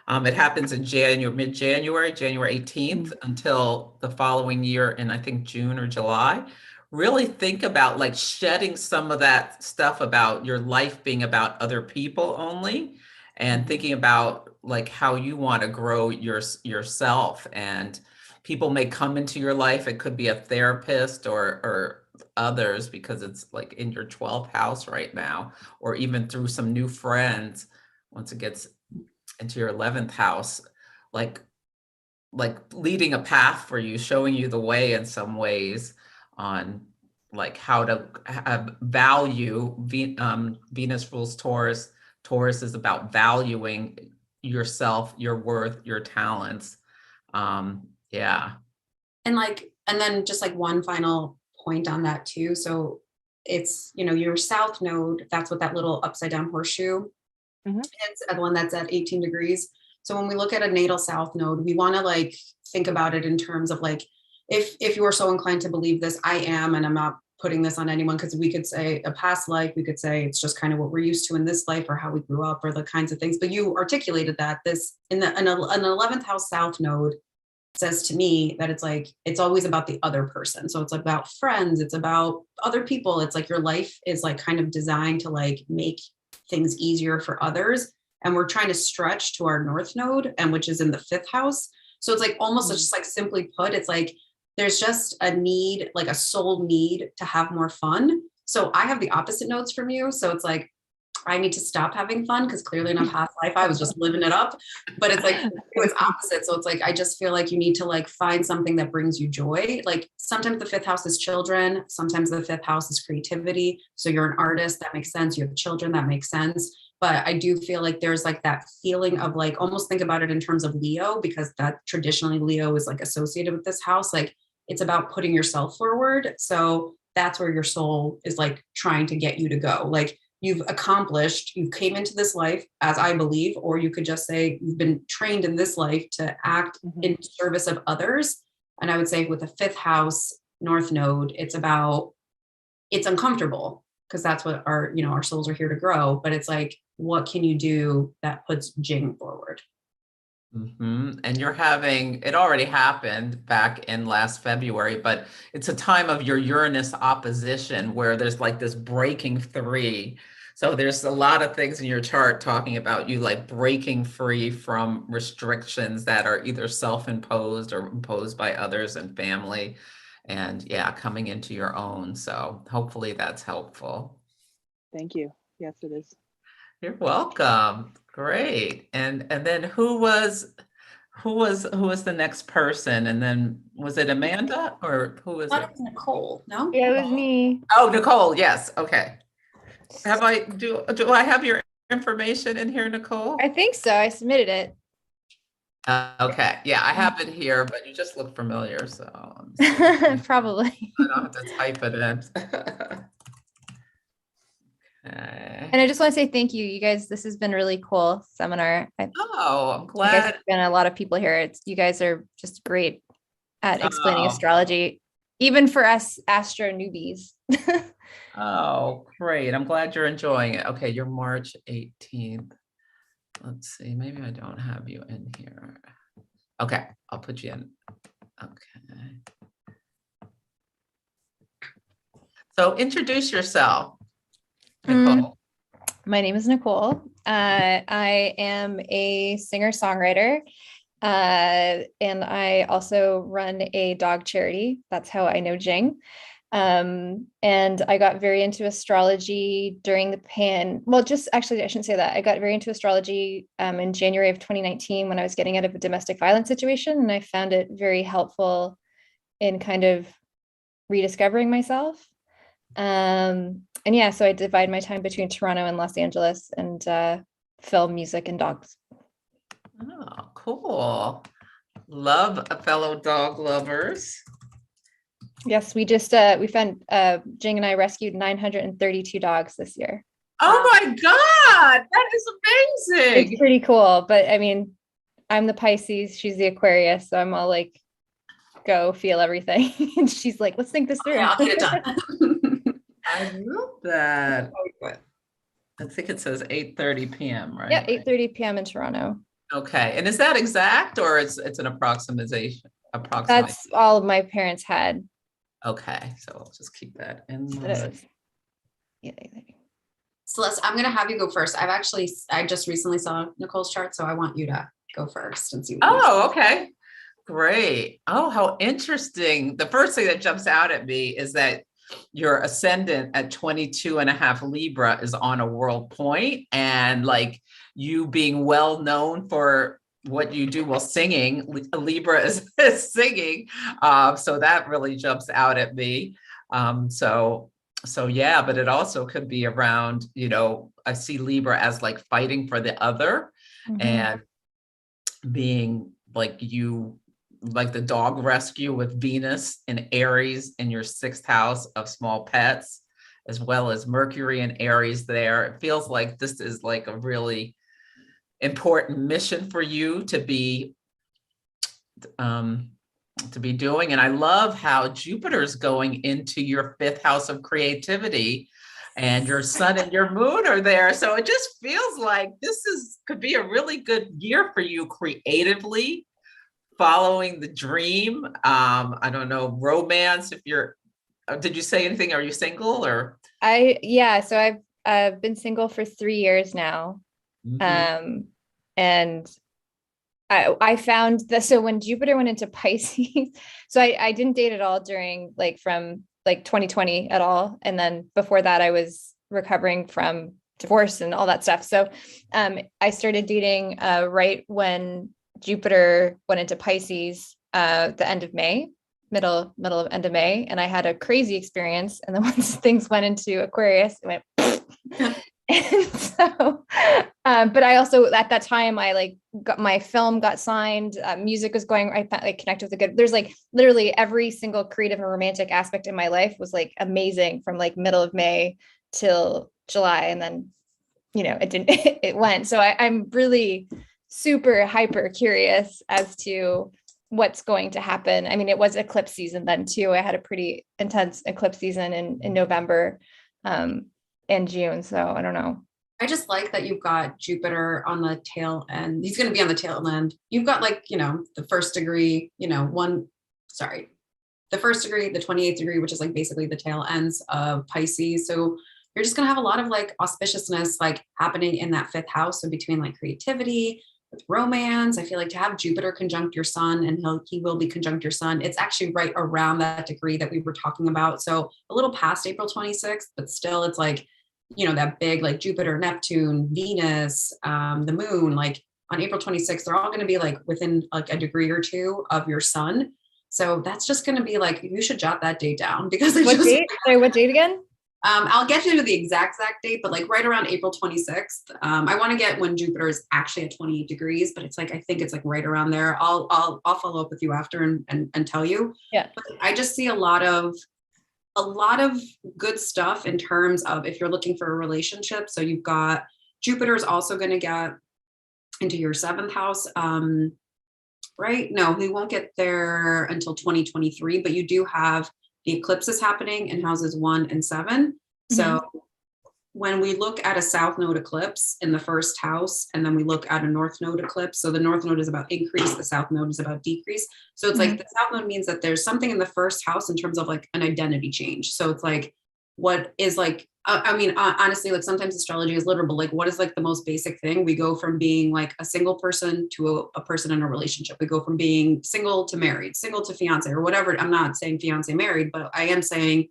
It happens in mid-January, January 18th until the following year in, I think, June or July. Really think about like shedding some of that stuff about your life being about other people only, and thinking about like how you want to grow yourself. And people may come into your life. It could be a therapist or others, because it's like in your 12th house right now, or even through some new friends once it gets into your 11th house, like leading a path for you, showing you the way in some ways on like how to have value. Venus rules Taurus. Taurus is about valuing yourself, your worth, your talents. Yeah. And then just like one final point on that too. So it's, you know, your South Node, that's what that little upside down horseshoe. It's the one that's at 18 degrees. So when we look at a natal South Node, we want to like think about it in terms of like, if you are so inclined to believe this, I am, and I'm not putting this on anyone, because we could say a past life, we could say it's just kind of what we're used to in this life, or how we grew up, or the kinds of things. But you articulated that this in an 11th house South Node says to me that it's like, it's always about the other person. So it's about friends, it's about other people. It's like your life is like kind of designed to like make things easier for others. And we're trying to stretch to our North Node, and which is in the 5th house. So it's like almost just like simply put, it's like there's just a need, like a soul need to have more fun. So I have the opposite nodes from you. So it's like, I need to stop having fun, because clearly in a past life, I was just living it up. But it's like, it's opposite. So it's like, I just feel like you need to like find something that brings you joy. Like sometimes the 5th house is children. Sometimes the 5th house is creativity. So you're an artist, that makes sense. You have children, that makes sense. But I do feel like there's like that feeling of like, almost think about it in terms of Leo, because that traditionally Leo is like associated with this house. Like it's about putting yourself forward. So that's where your soul is like trying to get you to go. Like you've accomplished, you came into this life, as I believe, or you could just say you've been trained in this life to act in service of others. And I would say with the 5th house North Node, it's uncomfortable, because that's what our souls are here to grow. But it's like, what can you do that puts Jing forward? And you're having, it already happened back in last February, but it's a time of your Uranus opposition where there's like this breaking free. So there's a lot of things in your chart talking about you like breaking free from restrictions that are either self-imposed or imposed by others and family, and yeah, coming into your own. So hopefully that's helpful. Thank you. Yes, it is. You're welcome. Great. And then who was the next person? And then was it Amanda, or who was it? Nicole, no? Yeah, it was me. Oh, Nicole. Yes. Okay. Do I have your information in here, Nicole? I think so. I submitted it. Okay, yeah, I have it here, but you just look familiar, so. let me see. Probably. I don't have to type it in. Okay. And I just want to say thank you. You guys, this has been a really cool seminar. Oh, I'm You guys glad. have been a lot of people here. You guys are just great at explaining Oh. astrology, even for us astro newbies. Oh, great. I'm glad you're enjoying it. Okay, you're March 18th. Let's see, maybe I don't have you in here. Okay, I'll put you in. Okay. So introduce yourself, Nicole. My name is Nicole. I am a singer-songwriter, and I also run a dog charity. That's how I know Jing. And I got very into astrology during the well, just actually, I shouldn't say that. I got very into astrology in January of 2019 when I was getting out of a domestic violence situation, and I found it very helpful in kind of rediscovering myself. And yeah, so I divide my time between Toronto and Los Angeles, and film, music, and dogs. Oh, cool. Love a fellow dog lovers. Yes, we found Jing and I rescued 932 dogs this year. Oh my God, that is amazing. It's pretty cool, but I mean, I'm the Pisces, she's the Aquarius, so I'm all like, go feel everything. And she's like, let's think this through. Okay, I'll get it done. I love that. I think it says 8:30 p.m., right? Yeah, 8:30 p.m. in Toronto. Okay, and is that exact or it's an approximation? That's all my parents had. Okay, so I'll just keep that in It mind. is. Yeah. Celeste, I'm gonna have you go first. I just recently saw Nicole's chart, so I want you to go first and see what you Oh, okay. Great. Oh, how interesting. The first thing that jumps out at me is that your ascendant at 22.5 Libra is on a world point, and like you being well known for what you do while singing, Libra is singing. So that really jumps out at me. So yeah, but it also could be around, I see Libra as like fighting for the other, and being like like the dog rescue with Venus and Aries in your 6th house of small pets, as well as Mercury and Aries there. It feels like this is like a really important mission for you to be doing. And I love how Jupiter's going into your 5th house of creativity, and your sun and your moon are there. So it just feels like this could be a really good year for you creatively, following the dream. I don't know, romance, if you're, did you say anything? Are you single or? So I've been single for 3 years now. And I found that, so when Jupiter went into Pisces, so I didn't date at all during from 2020 at all. And then before that, I was recovering from divorce and all that stuff. So I started dating right when Jupiter went into Pisces, the end of May, middle of end of May. And I had a crazy experience. And then once things went into Aquarius, it went, and so, but I also, at that time, I got my film got signed, music was going, I connected with the good, there's literally every single creative and romantic aspect in my life was amazing from middle of May till July. And then, it didn't, it went. So I'm really super hyper curious as to what's going to happen. I mean, it was eclipse season then too. I had a pretty intense eclipse season in November, and June. So I don't know. I just like that you've got Jupiter on the tail end. He's going to be on the tail end. You've got the 1st degree, the 1st degree, the 28th degree, which is basically the tail ends of Pisces. So you're just going to have a lot of auspiciousness happening in that 5th house. So between creativity, with romance, I feel to have Jupiter conjunct your sun, and he will be conjunct your sun. It's actually right around that degree that we were talking about. So a little past April 26th, but still it's that big Jupiter, Neptune, Venus, the moon, on April 26th, they're all going to be within a degree or 2 of your sun. So that's just going to be you should jot that date down, because what date? Sorry, what date again? I'll get you to the exact date, but like right around April 26th. I want to get when Jupiter is actually at 28 degrees, but it's like, I think it's like right around there. I'll follow up with you after and tell you. Yeah. But I just see a lot of good stuff in terms of if you're looking for a relationship. So you've got Jupiter is also going to get into your 7th house. Right? No, we won't get there until 2023, but you do have the eclipses happening in houses 1 and 7. So when we look at a south node eclipse in the first house, and then we look at a north node eclipse, so the north node is about increase, the south node is about decrease. So it's like the south node means that there's something in the first house in terms of like an identity change. So it's like, what is like, I mean, honestly, like sometimes astrology is literal, like what is like the most basic thing? We go from being like a single person to a person in a relationship. We go from being single to married, single to fiance or whatever. I'm not saying fiance married, but I am saying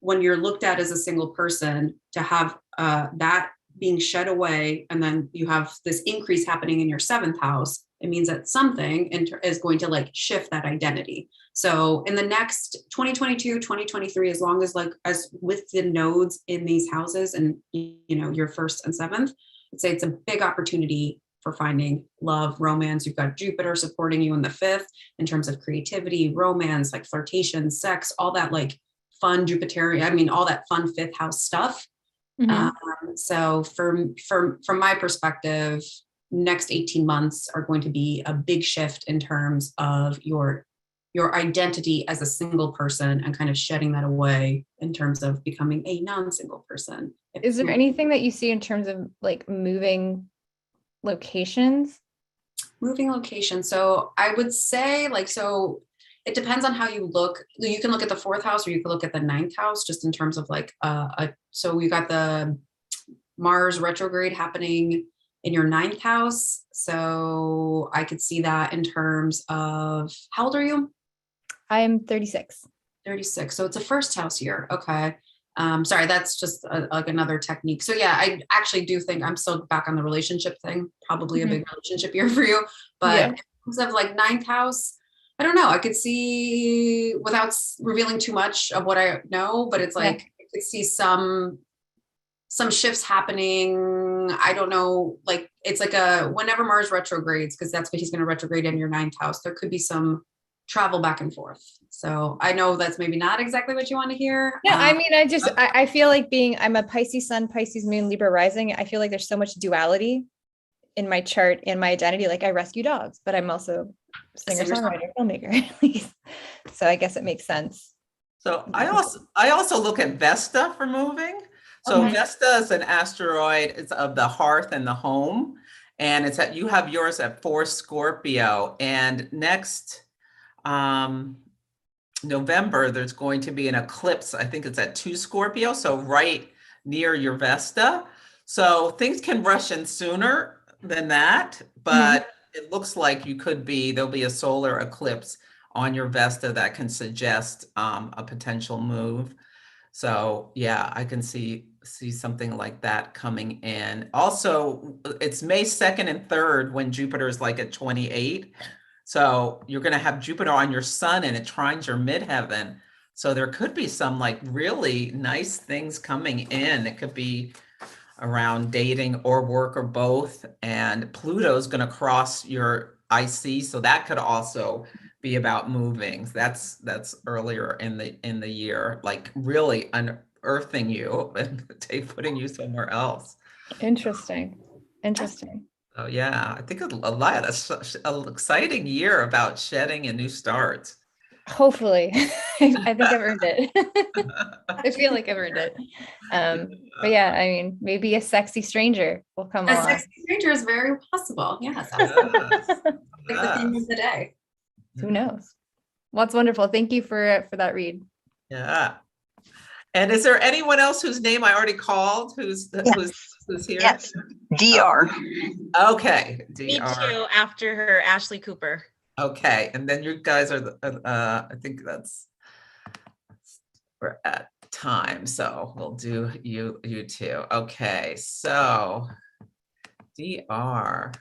when you're looked at as a single person, to have that being shed away, and then you have this increase happening in your 7th house, it means that something is going to like shift that identity. So in the next 2022, 2023, as long as like as with the nodes in these houses and you know your 1st and 7th, I'd say it's a big opportunity for finding love, romance. You've got Jupiter supporting you in the 5th in terms of creativity, romance, like flirtation, sex, all that like fun Jupiterian, I mean, all that fun 5th house stuff. So from my perspective, next 18 months are going to be a big shift in terms of your identity as a single person and kind of shedding that away in terms of becoming a non-single person. Is there anything that you see in terms of like moving locations? Moving location. So I would say like, so it depends on how you look. You can look at the 4th house or you can look at the 9th house, just in terms of like, so we got the Mars retrograde happening in your 9th house. So I could see that in terms of, how old are you? I'm 36. 36. So it's a 1st house year. Okay. Sorry, that's just like another technique. So yeah, I actually do think I'm still back on the relationship thing, probably a big relationship year for you. But in terms of like 9th house, I don't know. I could see, without revealing too much of what I know, but it's like, I could see some shifts happening. I don't know, like, it's like whenever Mars retrogrades, because that's what he's going to retrograde in your 9th house, there could be some travel back and forth. So I know that's maybe not exactly what you want to hear. Yeah, I mean, I feel like I'm a Pisces sun, Pisces moon, Libra rising. I feel like there's so much duality in my chart and my identity. Like I rescue dogs, but I'm also singer, songwriter, filmmaker. So I guess it makes sense. So I also look at Vesta for moving. So Vesta is an asteroid. It's of the hearth and the home, and you have yours at 4 Scorpio. And next November there's going to be an eclipse. I think it's at 2 Scorpio, so right near your Vesta. So things can rush in sooner than that, but it looks like there'll be a solar eclipse on your Vesta that can suggest a potential move. So yeah, I can see something like that coming in. Also, it's May 2nd and 3rd when Jupiter is like at 28. So you're going to have Jupiter on your sun and it trines your midheaven. So there could be some like really nice things coming in. It could be around dating or work or both. And Pluto's going to cross your IC. So that could also be about moving. That's earlier in the year, like really unearthing you and putting you somewhere else. Interesting. So yeah, I think an exciting year about shedding and new starts. Hopefully. I think I've earned it. I feel like I've earned it. But yeah, I mean, maybe a sexy stranger will come along. A sexy stranger is very possible. Yes. Like the theme of the day. Who knows? Well, it's wonderful. Thank you for that read. Yeah. And is there anyone else whose name I already called who's here? Yes, DR. Okay, DR. Me too, after her, Ashley Cooper. Okay, and then you guys are I think we're at time, so we'll do you two. Okay, so DR.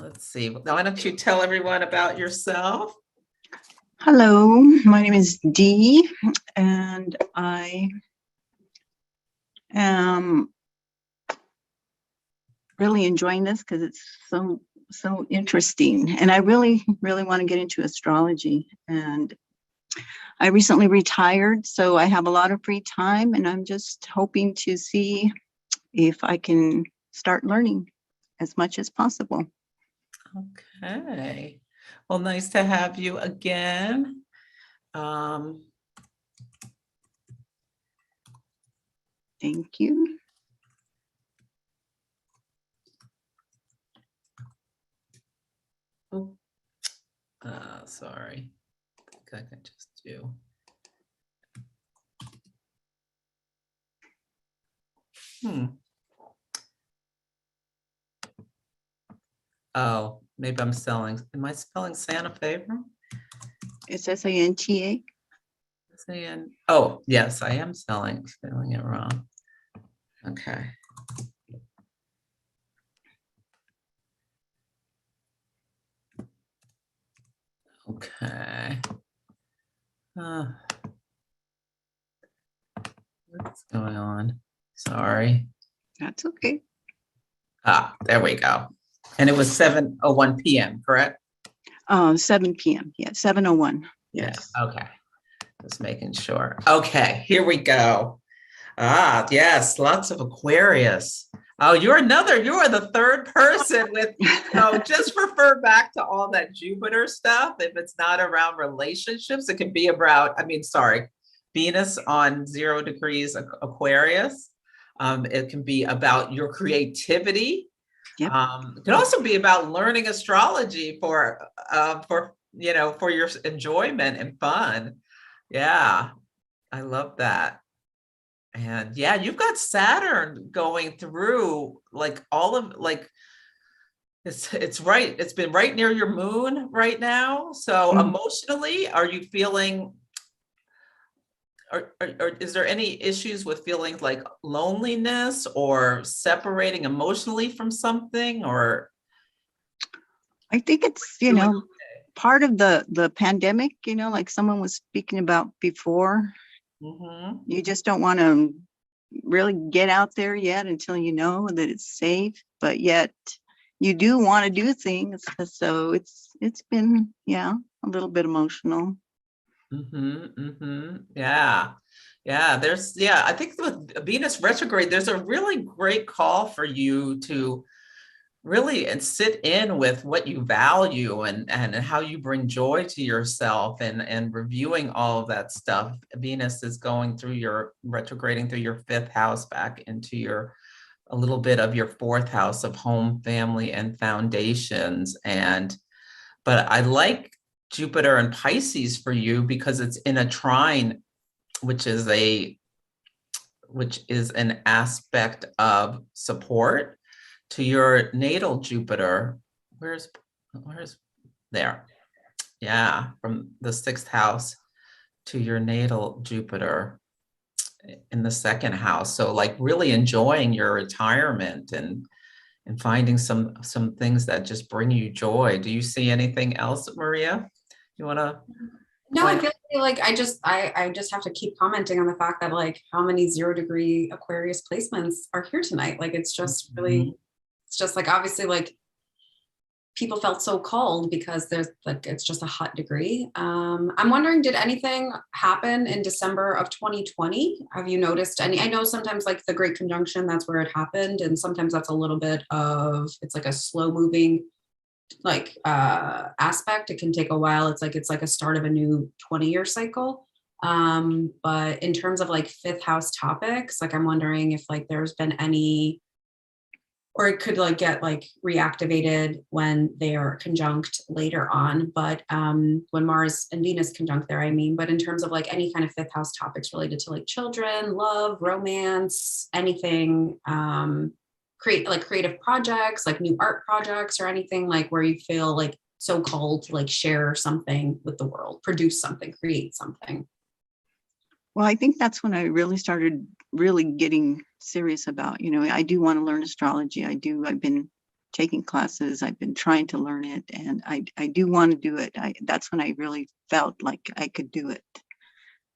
Let's see. Now, why don't you tell everyone about yourself? Hello, my name is Dee, and I am really enjoying this because it's so interesting. And I really want to get into astrology. And I recently retired, so I have a lot of free time, and I'm just hoping to see if I can start learning as much as possible. Okay. Well, nice to have you again. Thank you. Oh, sorry. I think I can just do. Oh, maybe I'm spelling. Am I spelling Santa Fe wrong? It's S-A-N-T-A. Saying, oh, yes, I am spelling it wrong. Okay. Okay. What's going on? Sorry. That's okay. Ah, there we go. And it was 7:01 p.m., correct? 7 p.m. Yeah, 7:01. Yes. Yeah, okay. Just making sure. Okay, here we go. Ah, yes, lots of Aquarius. Oh, you're the third person with, just refer back to all that Jupiter stuff. If it's not around relationships, it can be about, Venus on 0 degrees Aquarius. It can be about your creativity. Yep. It can also be about learning astrology for your enjoyment and fun. Yeah, I love that. And yeah, you've got Saturn going through it's right. It's been right near your moon right now. So emotionally, are you feeling, or is there any issues with feeling like loneliness or separating emotionally from something, or? I think it's, part of the pandemic, like someone was speaking about before. You just don't want to really get out there yet until you know that it's safe, but yet you do want to do things. So it's been, a little bit emotional. Yeah. I think with Venus retrograde, there's a really great call for you to really sit in with what you value and how you bring joy to yourself, and reviewing all of that stuff. Venus is retrograding through your 5th house back into a little bit of your 4th house of home, family, and foundations. But I like Jupiter and Pisces for you because it's in a trine, which is an aspect of support to your natal Jupiter. Where's there? Yeah, from the 6th house to your natal Jupiter in the 2nd house. So like really enjoying your retirement and finding some things that just bring you joy. Do you see anything else, Maria? You want to? No, I feel like I just have to keep commenting on the fact that like how many 0 degree Aquarius placements are here tonight. Like it's just really, it's just like obviously like people felt so called because there's like it's just a hot degree. I'm wondering, did anything happen in December of 2020? Have you noticed any? I know sometimes like the Great Conjunction, that's where it happened, and sometimes that's a little bit of, it's like a slow moving aspect. It can take a while. It's like a start of a new 20-year cycle. But in terms of like 5th house topics, like I'm wondering if like there's been any, or it could like get like reactivated when they are conjunct later on. But when Mars and Venus conjunct there, but in terms of like any kind of 5th house topics related to like children, love, romance, anything, creative projects, like new art projects or anything like where you feel like so called to like share something with the world, produce something, create something. Well, I think that's when I really started getting serious about, I do want to learn astrology. I've been taking classes. I've been trying to learn it, and I do want to do it. That's when I really felt like I could do it.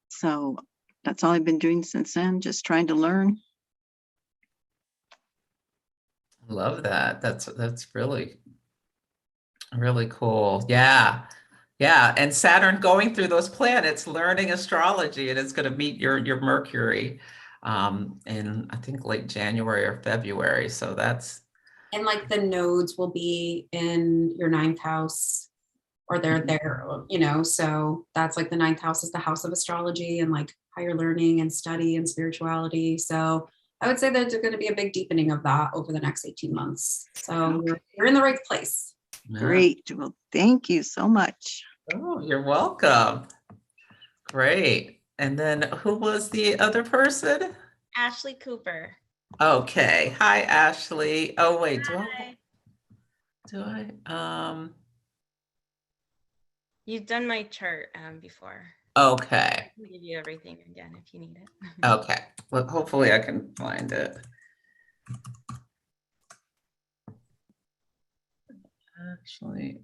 So that's all I've been doing since then, just trying to learn. Love that. That's really, really cool. Yeah. Yeah. And Saturn going through those planets, learning astrology, and it's going to meet your Mercury in I think late January or February. So that's, And like the nodes will be in your ninth house, or they're there, you know, so that's like the ninth house is the house of astrology and like higher learning and study and spirituality. So I would say that there's going to be a big deepening of that over the next 18 months. So you're in the right place. yeah. Great. Well, thank you so much. Oh, you're welcome. Great. And then who was the other person? Ashley Cooper. Okay. Hi, Ashley. Oh, wait, Hi. do I? You've done my chart before. Okay. I'll give you everything again if you need it. Okay. Well, hopefully I can find it. Actually,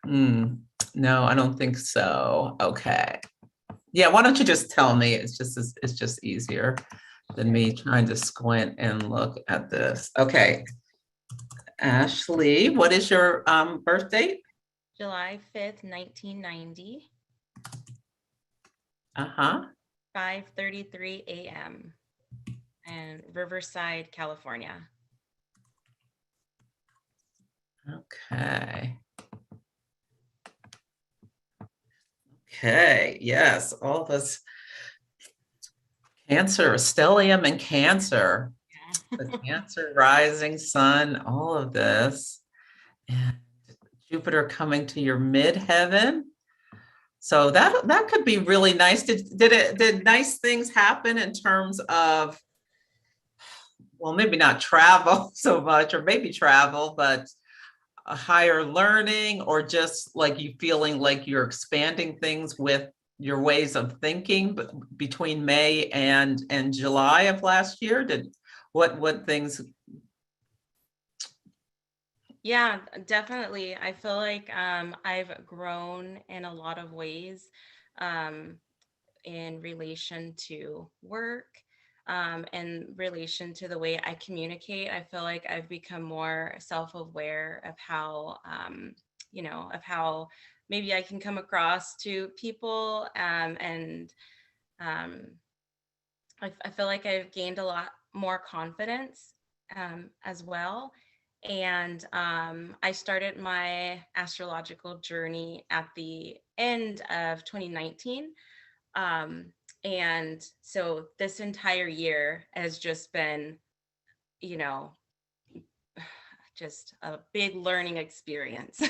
no, I don't think so. Okay. Yeah, why don't you just tell me? It's just easier than me trying to squint and look at this. Okay. Ashley, what is your birth date? July 5th, 1990. 5:33 a.m. and Riverside, California. Okay. Okay, yes, all this Cancer, stellium and Cancer. Yeah. The Cancer rising sun, all of this. And Jupiter coming to your midheaven. So that could be really nice. Did nice things happen in terms of, well, maybe not travel so much, or maybe travel, but a higher learning, or just like you feeling like you're expanding things with your ways of thinking between May and July of last year? What things? Yeah, definitely. I feel like I've grown in a lot of ways in relation to work, in relation to the way I communicate. I feel like I've become more self-aware of how, of how maybe I can come across to people. And I feel like I've gained a lot more confidence as well. And I started my astrological journey at the end of 2019. And so this entire year has just been, just a big learning experience.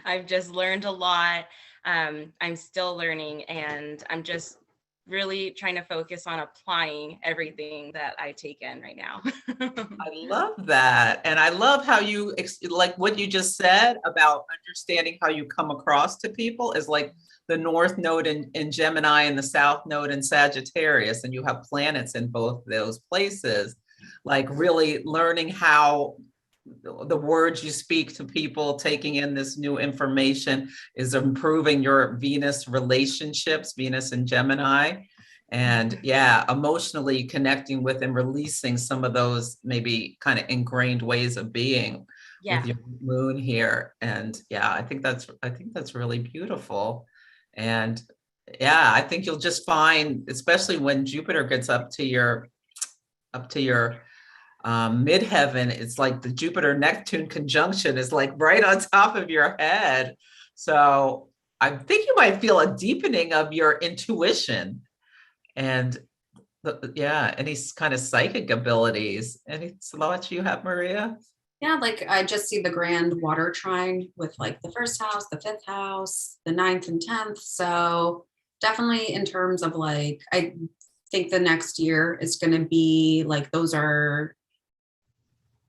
I've just learned a lot. I'm still learning, and I'm just really trying to focus on applying everything that I take in right now. I love that. And I love how you, like what you just said about understanding how you come across to people is like the North Node in Gemini and the South Node in Sagittarius, and you have planets in both those places, like really learning how the words you speak to people, taking in this new information, is improving your Venus relationships, Venus and Gemini. And yeah, emotionally connecting with and releasing some of those maybe kind of ingrained ways of being with your moon here. And yeah, I think that's really beautiful. And yeah, I think you'll just find, especially when Jupiter gets up to your midheaven, it's like the Jupiter Neptune conjunction is like right on top of your head. So I think you might feel a deepening of your intuition and any kind of psychic abilities. Any thoughts you have, Maria? Yeah, like I just see the grand water trine with like the first house, the fifth house, the ninth and 10th. So definitely in terms of like, I think the next year is going to be like, those are,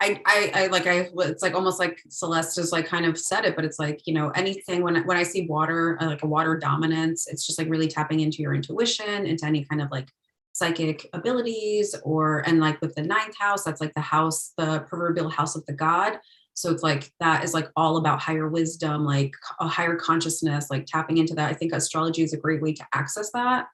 it's like almost like Celeste has like kind of said it, but it's like, anything when I see water, like a water dominance, it's just like really tapping into your intuition, into any kind of like psychic abilities, and like with the ninth house, that's like the house, the proverbial house of the god. So it's like, that is like all about higher wisdom, like a higher consciousness, like tapping into that. I think astrology is a great way to access that.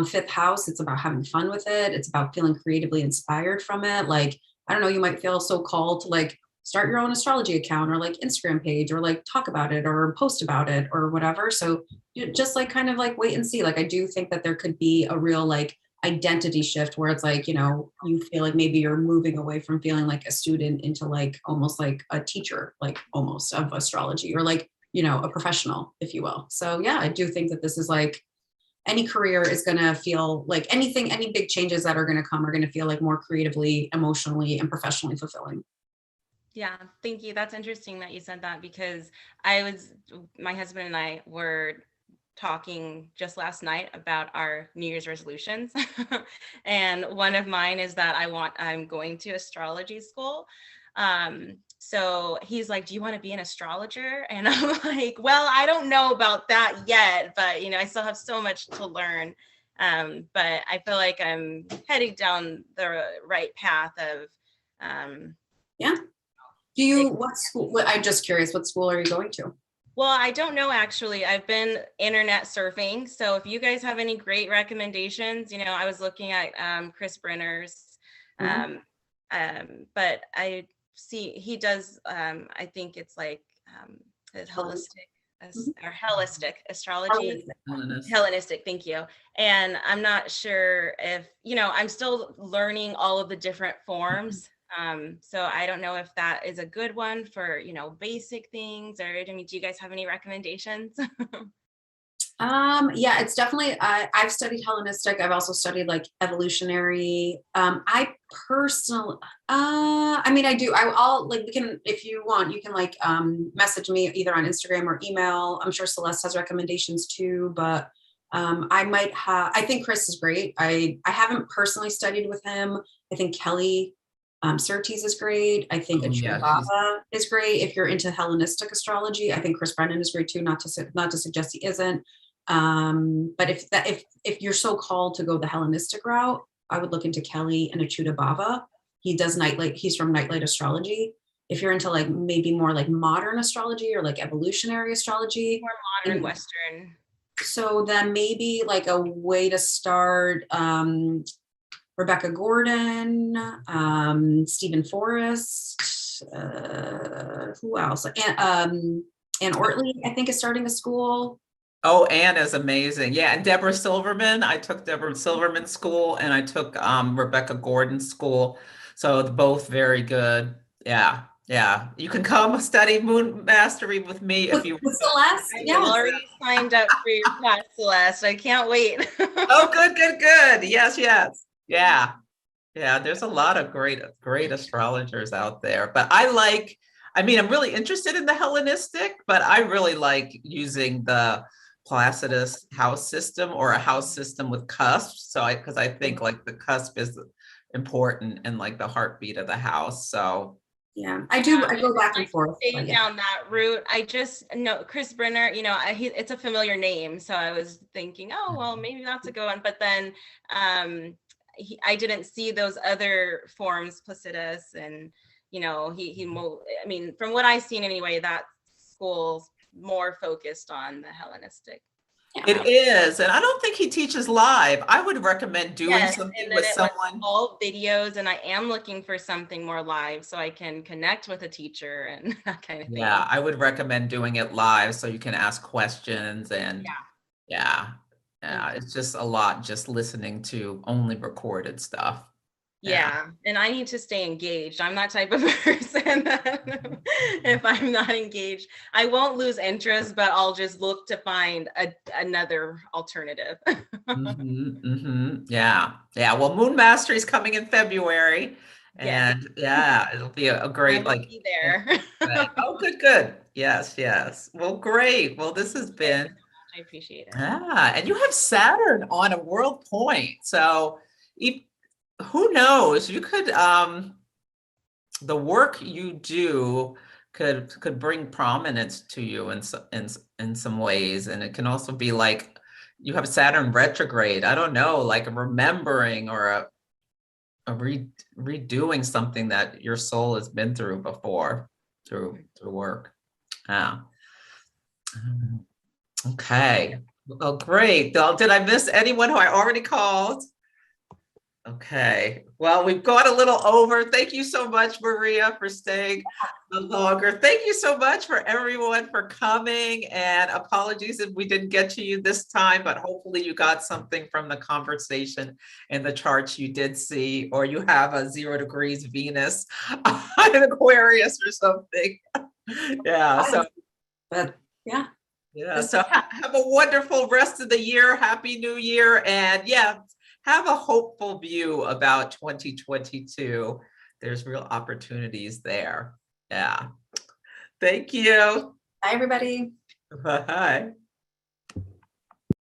Fifth house, it's about having fun with it. It's about feeling creatively inspired from it. Like, I don't know, you might feel so called to like start your own astrology account or like Instagram page or like talk about it or post about it or whatever. So you just like kind of like wait and see. Like, I do think that there could be a real like identity shift where it's like, you know, you feel like maybe you're moving away from feeling like a student into like almost like a teacher, like almost of astrology, or like, you know, a professional, if you will. So yeah, I do think that this is like, any career is going to feel like anything, any big changes that are going to come are going to feel like more creatively, emotionally, and professionally fulfilling. Yeah, thank you. That's interesting that you said that, because my husband and I were talking just last night about our New Year's resolutions. And one of mine is that I'm going to astrology school. So he's like, do you want to be an astrologer? And I'm like, well, I don't know about that yet, but you know, I still have so much to learn. But I feel like I'm heading down the right path of, yeah. What school, I'm just curious, what school are you going to? Well, I don't know, actually. I've been internet surfing. So if you guys have any great recommendations, you know, I was looking at Chris Brenner's, but I see he does, I think it's like holistic astrology. Hellenistic, thank you. And I'm not sure if, you know, I'm still learning all of the different forms. So I don't know if that is a good one for, you know, basic things, or I mean, do you guys have any recommendations? Yeah, it's definitely, I've studied Hellenistic. I've also studied like evolutionary. I personally, I mean, I'll like, we can, if you want, you can like, message me either on Instagram or email. I'm sure Celeste has recommendations too, but, I think Chris is great. I haven't personally studied with him. I think Kelly, Surtees is great. I think Bava is great. If you're into Hellenistic astrology, I think Chris Brennan is great too. Not to suggest he isn't. But if you're so called to go the Hellenistic route, I would look into Kelly and Achuta Bava. He does nightlight. He's from Nightlight Astrology. If you're into like maybe more like modern astrology or like evolutionary astrology, more modern Western. So then maybe like a way to start. Rebecca Gordon, Stephen Forrest, who else? Ann Ortley, I think, is starting a school. Oh, Anne is amazing. Yeah, and Deborah Silverman. I took Deborah Silverman's school, and I took Rebecca Gordon's school. So both very good. Yeah, yeah. You can come study Moon Mastery with me if you want. Celeste, I'm already signed up for your class, Celeste. I can't wait. Oh, good. Yes. Yeah. There's a lot of great astrologers out there, but I'm really interested in the Hellenistic, but I really like using the Placidus house system, or a house system with cusps. So because I think like the cusp is important and like the heartbeat of the house. So yeah, I go back and forth. Down that route. I just know Chris Brenner, you know, it's a familiar name. So I was thinking, oh, well, maybe that's a good one. But then I didn't see those other forms, Placidus, and, you know, I mean, from what I've seen anyway, that school's more focused on the Hellenistic. It is, and I don't think he teaches live. I would recommend doing something with someone. All videos, and I am looking for something more live so I can connect with a teacher and that kind of thing. Yeah, I would recommend doing it live so you can ask questions, and yeah, it's just a lot just listening to only recorded stuff. Yeah, and I need to stay engaged. I'm that type of person that if I'm not engaged, I won't lose interest, but I'll just look to find another alternative. Yeah. Well, Moon Mastery is coming in February, and it'll be a great be there. Oh, good. Yes. Well, great. Well, this has been. I appreciate it. Yeah, and you have Saturn on a world point, so who knows? You could the work you do could bring prominence to you in some ways, and it can also be like you have Saturn retrograde. I don't know, like a remembering or redoing something that your soul has been through before through work. Yeah. Okay. Oh, great. Did I miss anyone who I already called? Okay. Well, we've gone a little over. Thank you so much, Maria, for staying longer. Thank you so much for everyone for coming, and apologies if we didn't get to you this time, but hopefully you got something from the conversation and the charts you did see, or you have a 0 degrees Venus in Aquarius or something. Yeah. So, But yeah. yeah. So have a wonderful rest of the year. Happy New Year. And yeah, have a hopeful view about 2022. There's real opportunities there. Yeah. Thank you. Bye, everybody. Bye.